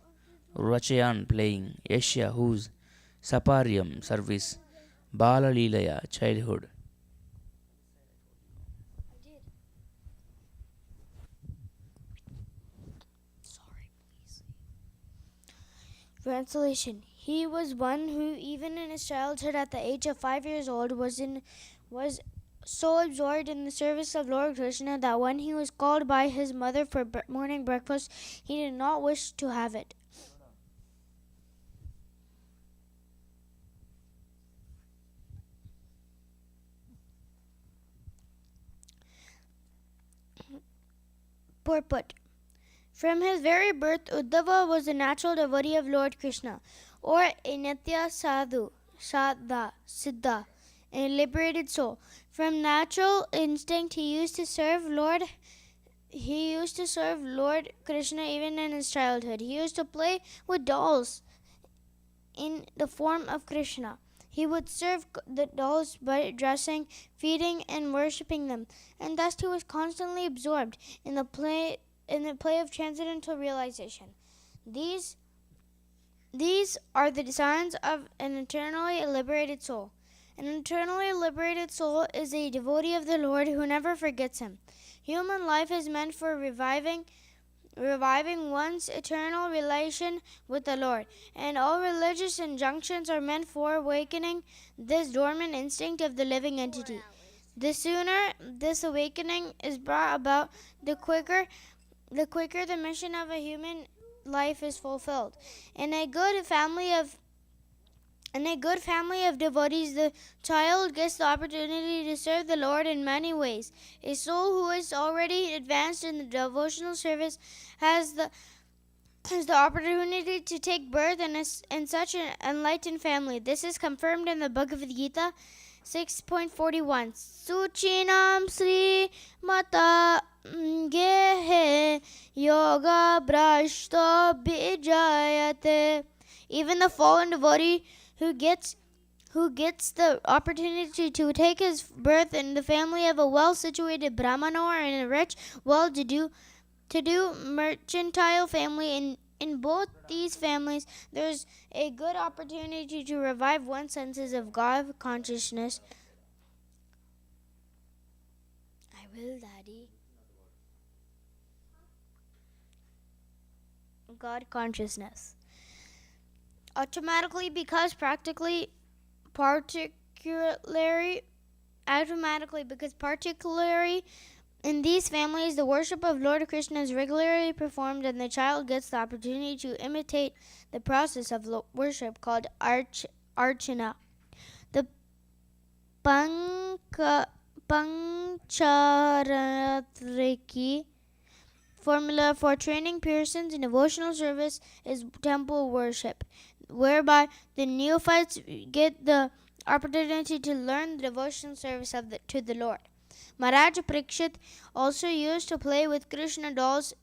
Rachayan, playing. Yashya, whose. Saparyam, service. Bala Leelaya, childhood. Translation. He was one who, even in his childhood, at the age of 5 years old, was so absorbed in the service of Lord Krishna that when he was called by his mother for morning breakfast, he did not wish to have it. Purport. From his very birth, Uddhava was a natural devotee of Lord Krishna, or a Nitya Sadhu, Siddha, a liberated soul. From natural instinct, he used to serve Lord Krishna even in his childhood. He used to play with dolls in the form of Krishna. He would serve the dolls by dressing, feeding, and worshipping them, and thus he was constantly absorbed in the play of transcendental realization. These are the signs of an eternally liberated soul. An eternally liberated soul is a devotee of the Lord who never forgets him. Human life is meant for reviving one's eternal relation with the Lord, and all religious injunctions are meant for awakening this dormant instinct of the living entity. The sooner this awakening is brought about, the quicker the mission of a human life is fulfilled. In a good family of devotees, the child gets the opportunity to serve the Lord in many ways. A soul who is already advanced in the devotional service has the opportunity to take birth in such an enlightened family. This is confirmed in the Bhagavad Gita 6.41 Suchinam Sri Mata Gehe Yoga Brashto Bijayate. Even the fallen devotee who gets the opportunity to take his birth in the family of a well-situated brahmana or in a rich, well-to-do mercantile family. In both these families, there's a good opportunity to revive one's senses of God consciousness. I will, Daddy. God consciousness. Automatically because particularly in these families, the worship of Lord Krishna is regularly performed, and the child gets the opportunity to imitate the process of worship called archana. The Pancharatriki formula for training persons in devotional service is temple worship, whereby the neophytes get the opportunity to learn the devotional service to the Lord. Maharaja Parikshit also used to play with Krishna dolls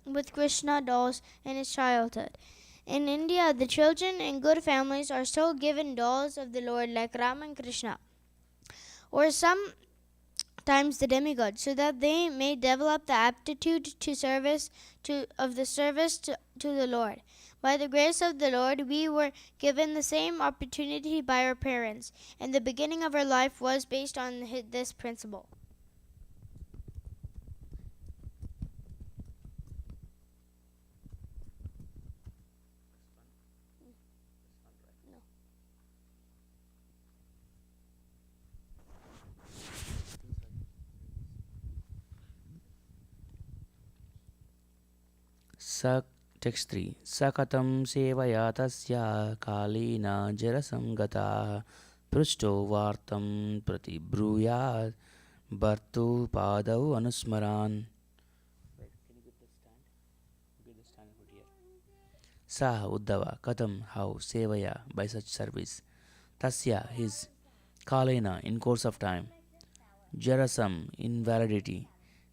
in his childhood. In India, the children in good families are still given dolls of the Lord like Ram and Krishna, or sometimes the demigod, so that they may develop the aptitude to the Lord. By the grace of the Lord, we were given the same opportunity by our parents, and the beginning of our life was based on this principle. Text 3. Sakatam sevaya tasya kalina jarasangataः prushto vartam pratibruyat bhartu padau anusmaran. Sa Uddhava katam how sevaya by such service tasya his kalena in course of time jarasam invalidity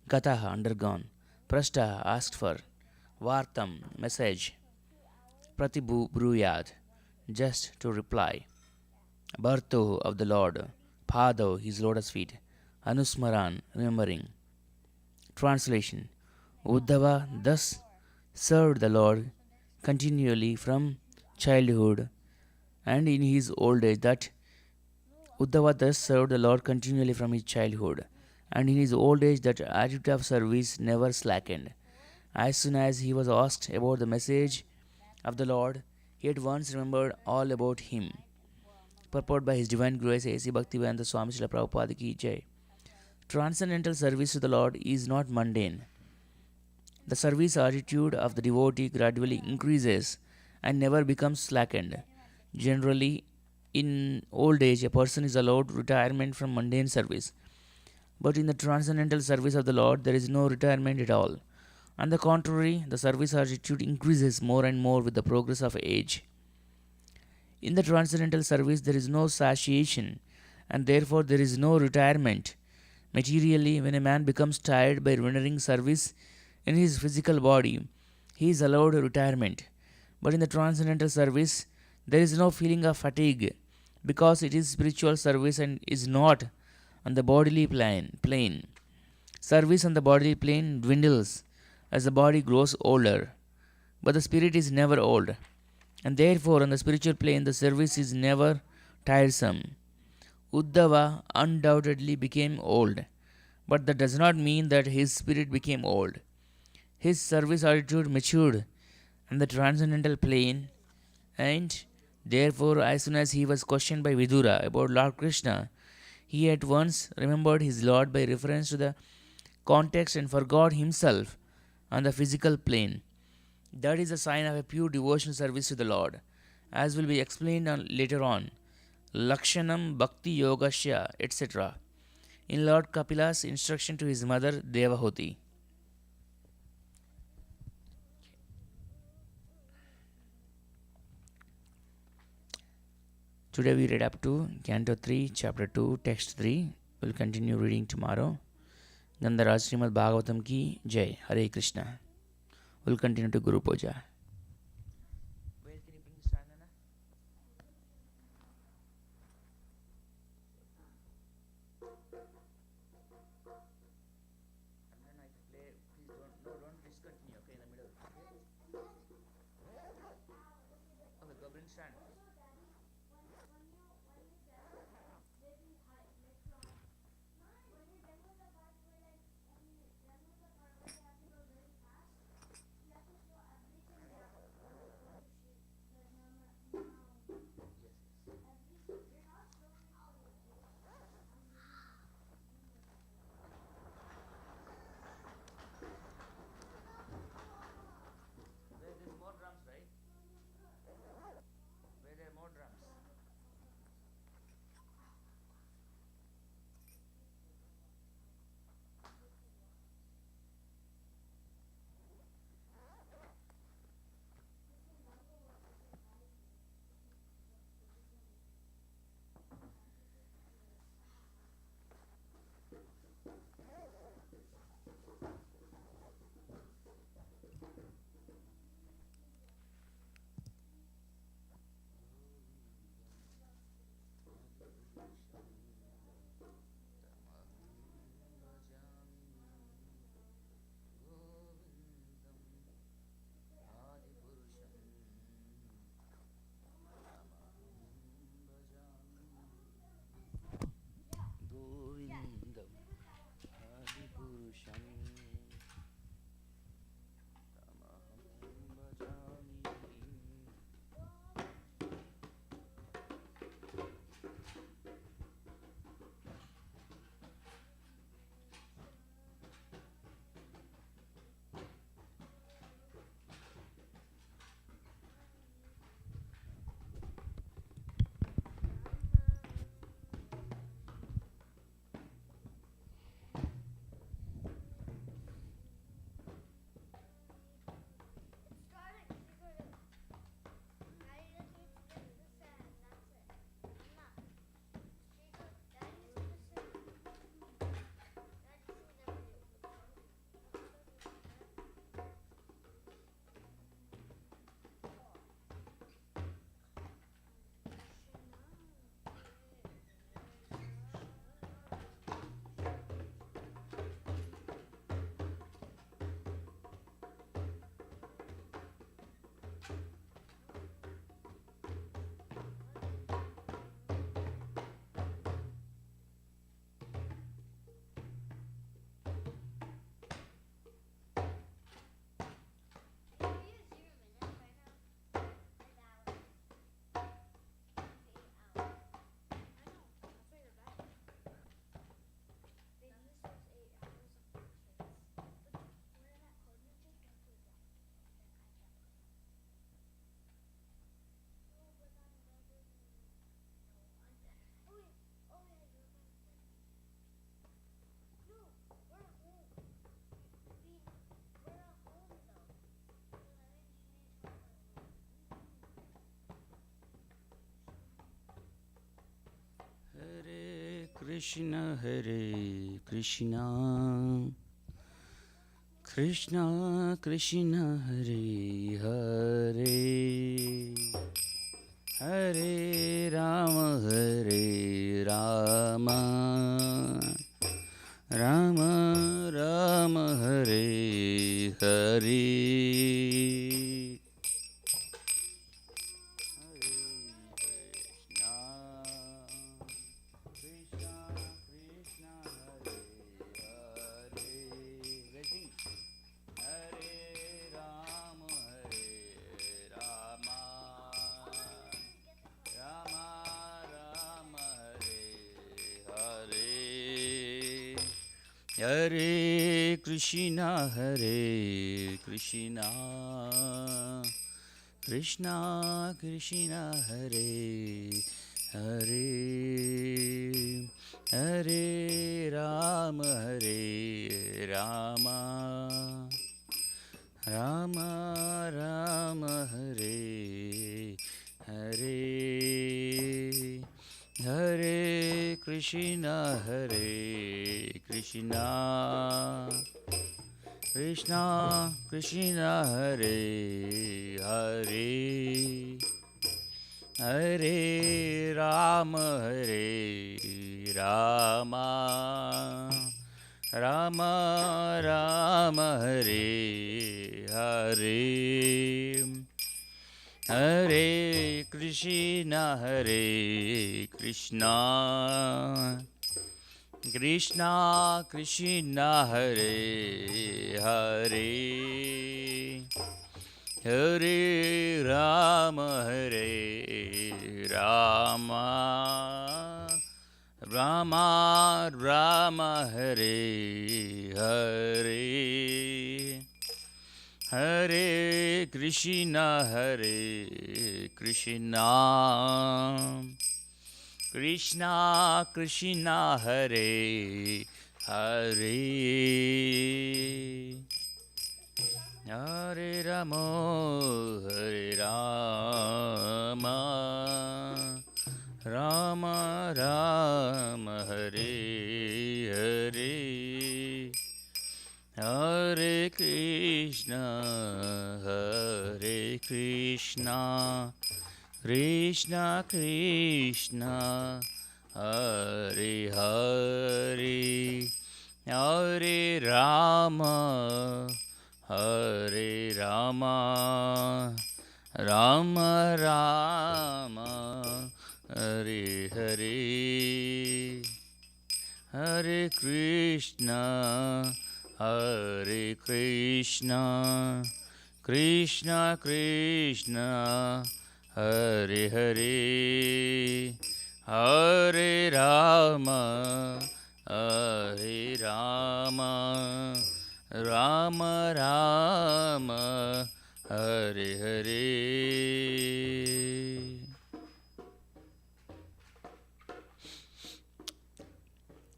gataha undergone prashta asked for Vartam message Pratibhruyad just to reply Bharto of the Lord Pado his lotus feet Anusmaran remembering. Translation. Uddhava thus served the Lord continually from childhood and in his old age that Uddhava thus served the Lord continually from his childhood and in his old age that attitude of service never slackened. As soon as he was asked about the message of the Lord, he at once remembered all about him. Purport by His Divine Grace A.C. Bhaktivedanta Swami Srila Prabhupada Ki Jai. Transcendental service to the Lord is not mundane. The service attitude of the devotee gradually increases and never becomes slackened. Generally, in old age, a person is allowed retirement from mundane service. But in the transcendental service of the Lord, there is no retirement at all. On the contrary, the service attitude increases more and more with the progress of age. In the transcendental service, there is no satiation, and therefore there is no retirement. Materially, when a man becomes tired by rendering service in his physical body, he is allowed retirement. But in the transcendental service, there is no feeling of fatigue, because it is spiritual service and is not on the bodily plane. Service on the bodily plane dwindles as the body grows older, but the spirit is never old, and therefore on the spiritual plane the service is never tiresome. Uddhava undoubtedly became old, but that does not mean that his spirit became old. His service attitude matured on the transcendental plane, and therefore as soon as he was questioned by Vidura about Lord Krishna, he at once remembered his Lord by reference to the context and forgot himself on the physical plane. That is a sign of a pure devotional service to the Lord, as will be explained later on. Lakshanam Bhakti Yogasya, etc. in Lord Kapila's instruction to his mother Devahuti. Today we read up to Canto 3, Chapter 2, Text 3. We'll continue reading tomorrow. Gandharaj Srimad Bhagavatam ki Jai. Hare Krishna. We'll continue to Guru Puja. Where can you bring the stand, Nana? And then I can play. Please don't discontinue, okay, in the middle. Okay, go bring stand. Where there's more drums, right? Where there are more drums. Govindam Adipurusham Tamaham bhajami. Hare Krishna, Hare Krishna, Krishna Krishna, Hare Hare, Hare Rama, Hare Rama, Rama Rama, Hare Hare. Hare Krishna, Hare Krishna, Krishna Krishna, Hare Hare, Hare Rama, Hare Rama, Rama Rama, Hare Hare. Krishna Hare Krishna Krishna Krishna Hare Hare Hare Rama Rama Rama Hare Hare Hare Krishna Krishna Krishna Hare Hare Hare Rama Rama Rama Hare Hare Hare Krishna Krishna Krishna Hare Hare Hare Rama Rama Rama Hare Hare Hare Krishna Krishna Krishna Hare Hare Hare Rama Rama Rama Hare Hare Hare Krishna Krishna Krishna Hare Hare Hare Rama Rama Rama Hare Hare.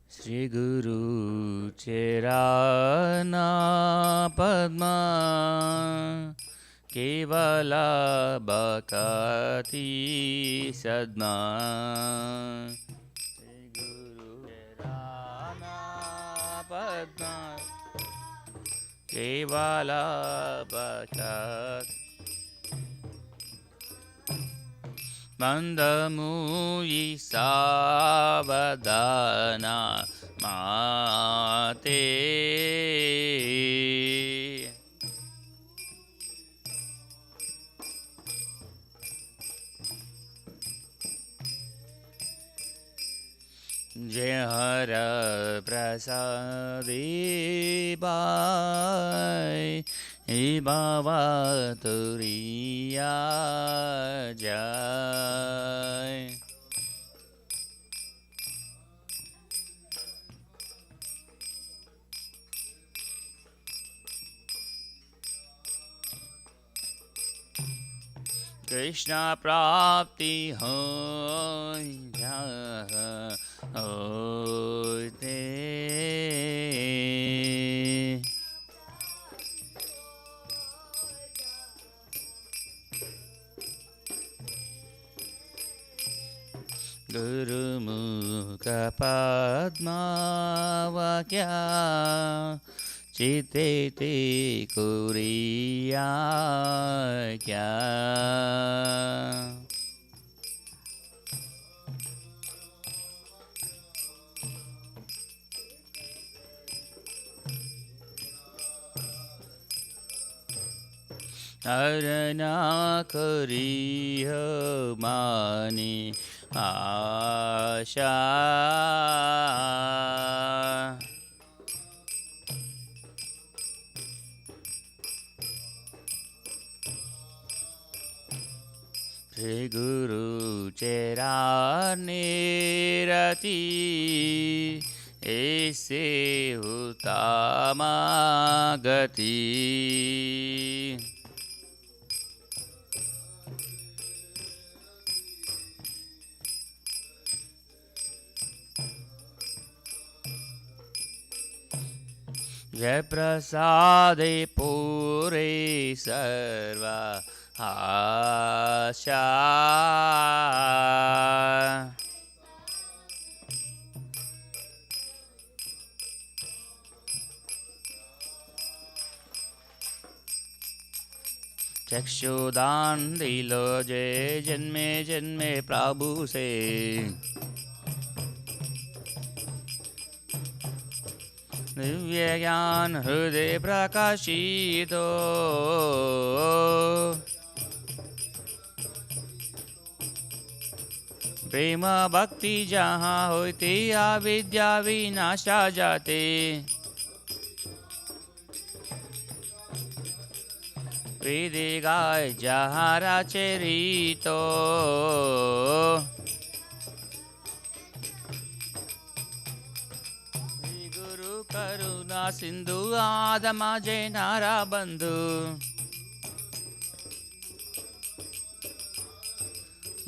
Shri Guru Cherana Padma Kevala Bhakati Sadma. Shri Guru Cherana Padma Kevala Bhakati Mandamui Savadana Mate Jehara Prasadi Bai Ibava Turiya Jai. Krishna Prapti Hoy Jaha Hoy Te Guru Mukha Padma Vakya Chite Te Kuriya Kya. Arana Kariya Mani Asha Shri Guru Cherani Rati Ese Uttama Gati. Jai Prasade Pure Sarva Asha चक्षुदान दिलो जय जन्मे जन्मे प्रभु से। दिव्य ज्ञान हृदय प्रकाशित हो, प्रेम भक्ति जहाँ होती अविद्या विनाशा जाते। वेदे गाय जहाँ राचरितो, गुरु करुणा सिंधु आदम जैनारा बंधु।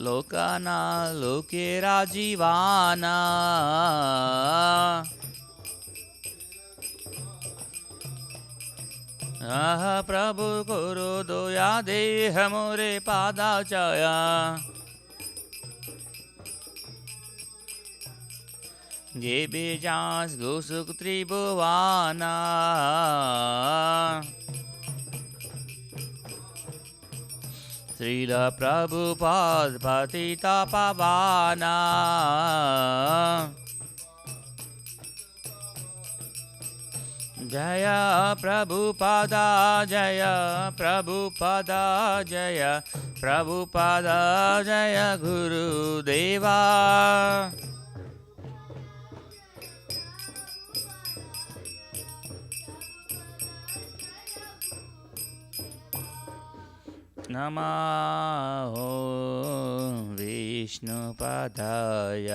लोकाना लोके राजीवाना, आह प्रभु गुरु दोया देह मोरे पादा चाया। ये बेजास गोसुक त्रिभुवाना, श्रील प्रभुपाद पतिता पावाना। जय प्रभुपादा जय प्रभुपादा जय प्रभुपादा जय गुरुदेवा। नमो विष्णुपादाय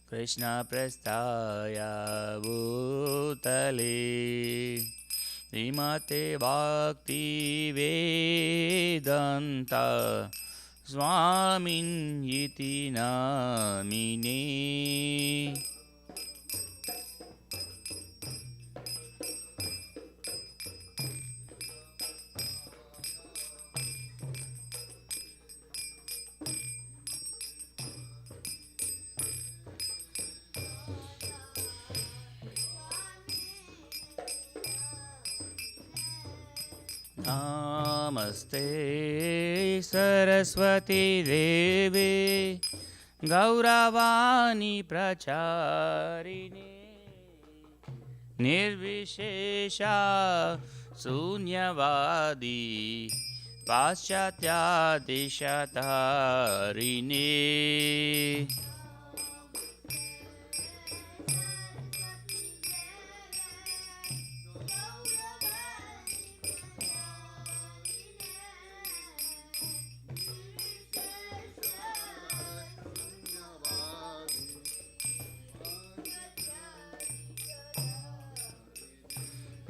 कृष्णप्रस्थाय भूतले, श्रीमते भक्ति वेदांत स्वामिन्यति नामिने। नमस्ते सरस्वती देवी गौरवाणी प्रचारिणे, निर्विशेषा शून्यवादी पाश्चात्यादिशतारिणे।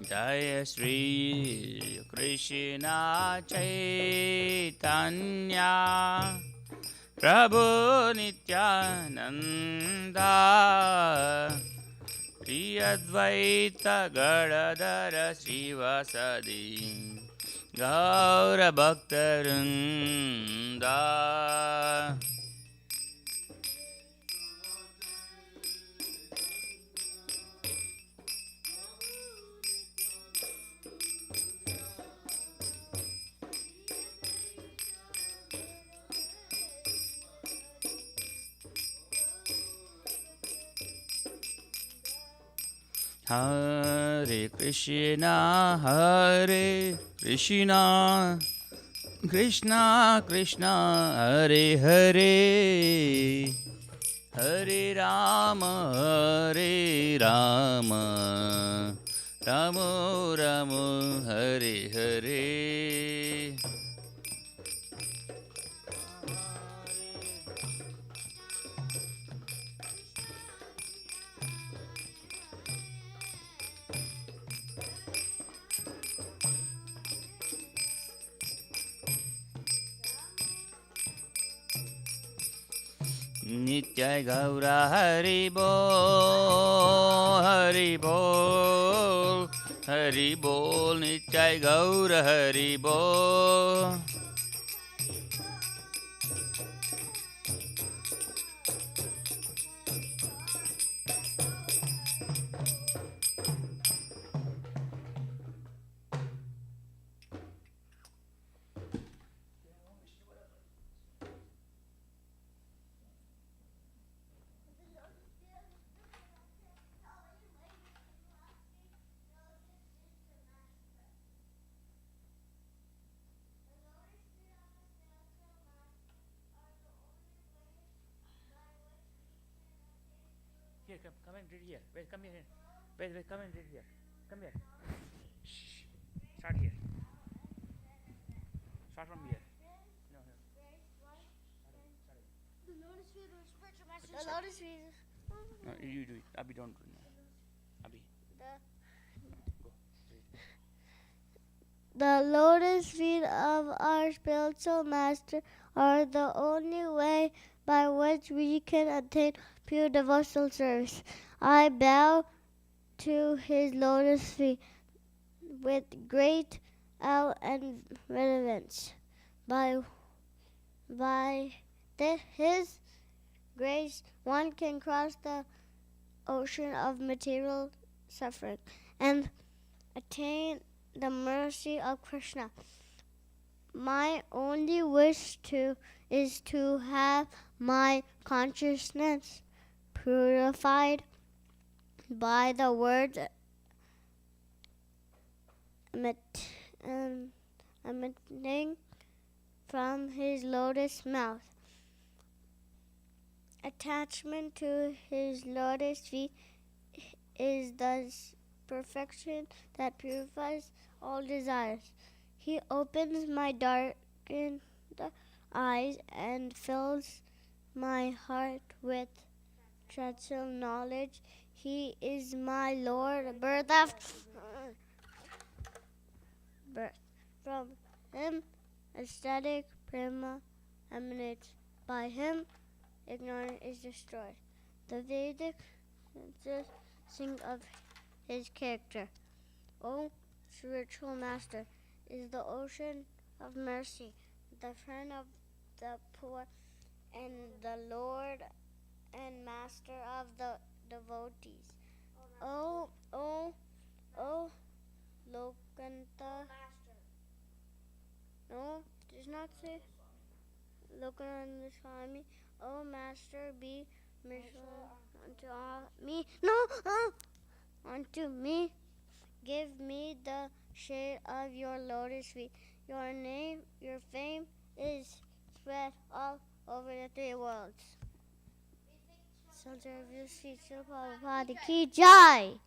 जय श्री कृष्ण चैतन्य प्रभु नित्यानंदा, श्री अद्वैत गणधर श्रीवासदि गौर भक्तवृंदा। Hare Krishna Krishna Krishna Hare Hare, Hare Rama Rama Rama Hare Hare। नित्य गौरा हरि बोल हरि बोल हरि बोल, नित्य गौर हरि बोल। come and read here. Wait, come here. Wait, come and read here. Come here. Shh. Start here. Start from here. No, no. The lotus feet. No, you do it. Abhi, don't do it. Abhi. The lotus feet of our spiritual master are the only way by which we can attain pure devotional service. I bow to his lotus feet with great awe and reverence. By his grace, one can cross the ocean of material suffering and attain the mercy of Krishna. My only wish is to have my consciousness purified by the words emitting from his lotus mouth. Attachment to his lotus feet is the perfection that purifies all desires. He opens my darkened eyes and fills my heart with transcendental knowledge. He is my Lord, birth. From him, ecstatic prema emanates. By him, ignorance is destroyed. The Vedic sciences sing of his character. O spiritual master is the ocean of mercy, the friend of the poor, and the Lord and master of the devotees. O Lokanta. No, it does not say Lokananda Swami. O master, be merciful unto me. No, unto me. Give me the shade of your lotus feet. Your name, your fame is spread all over the three worlds. Soldier of your feet, Prabhupada ki jai.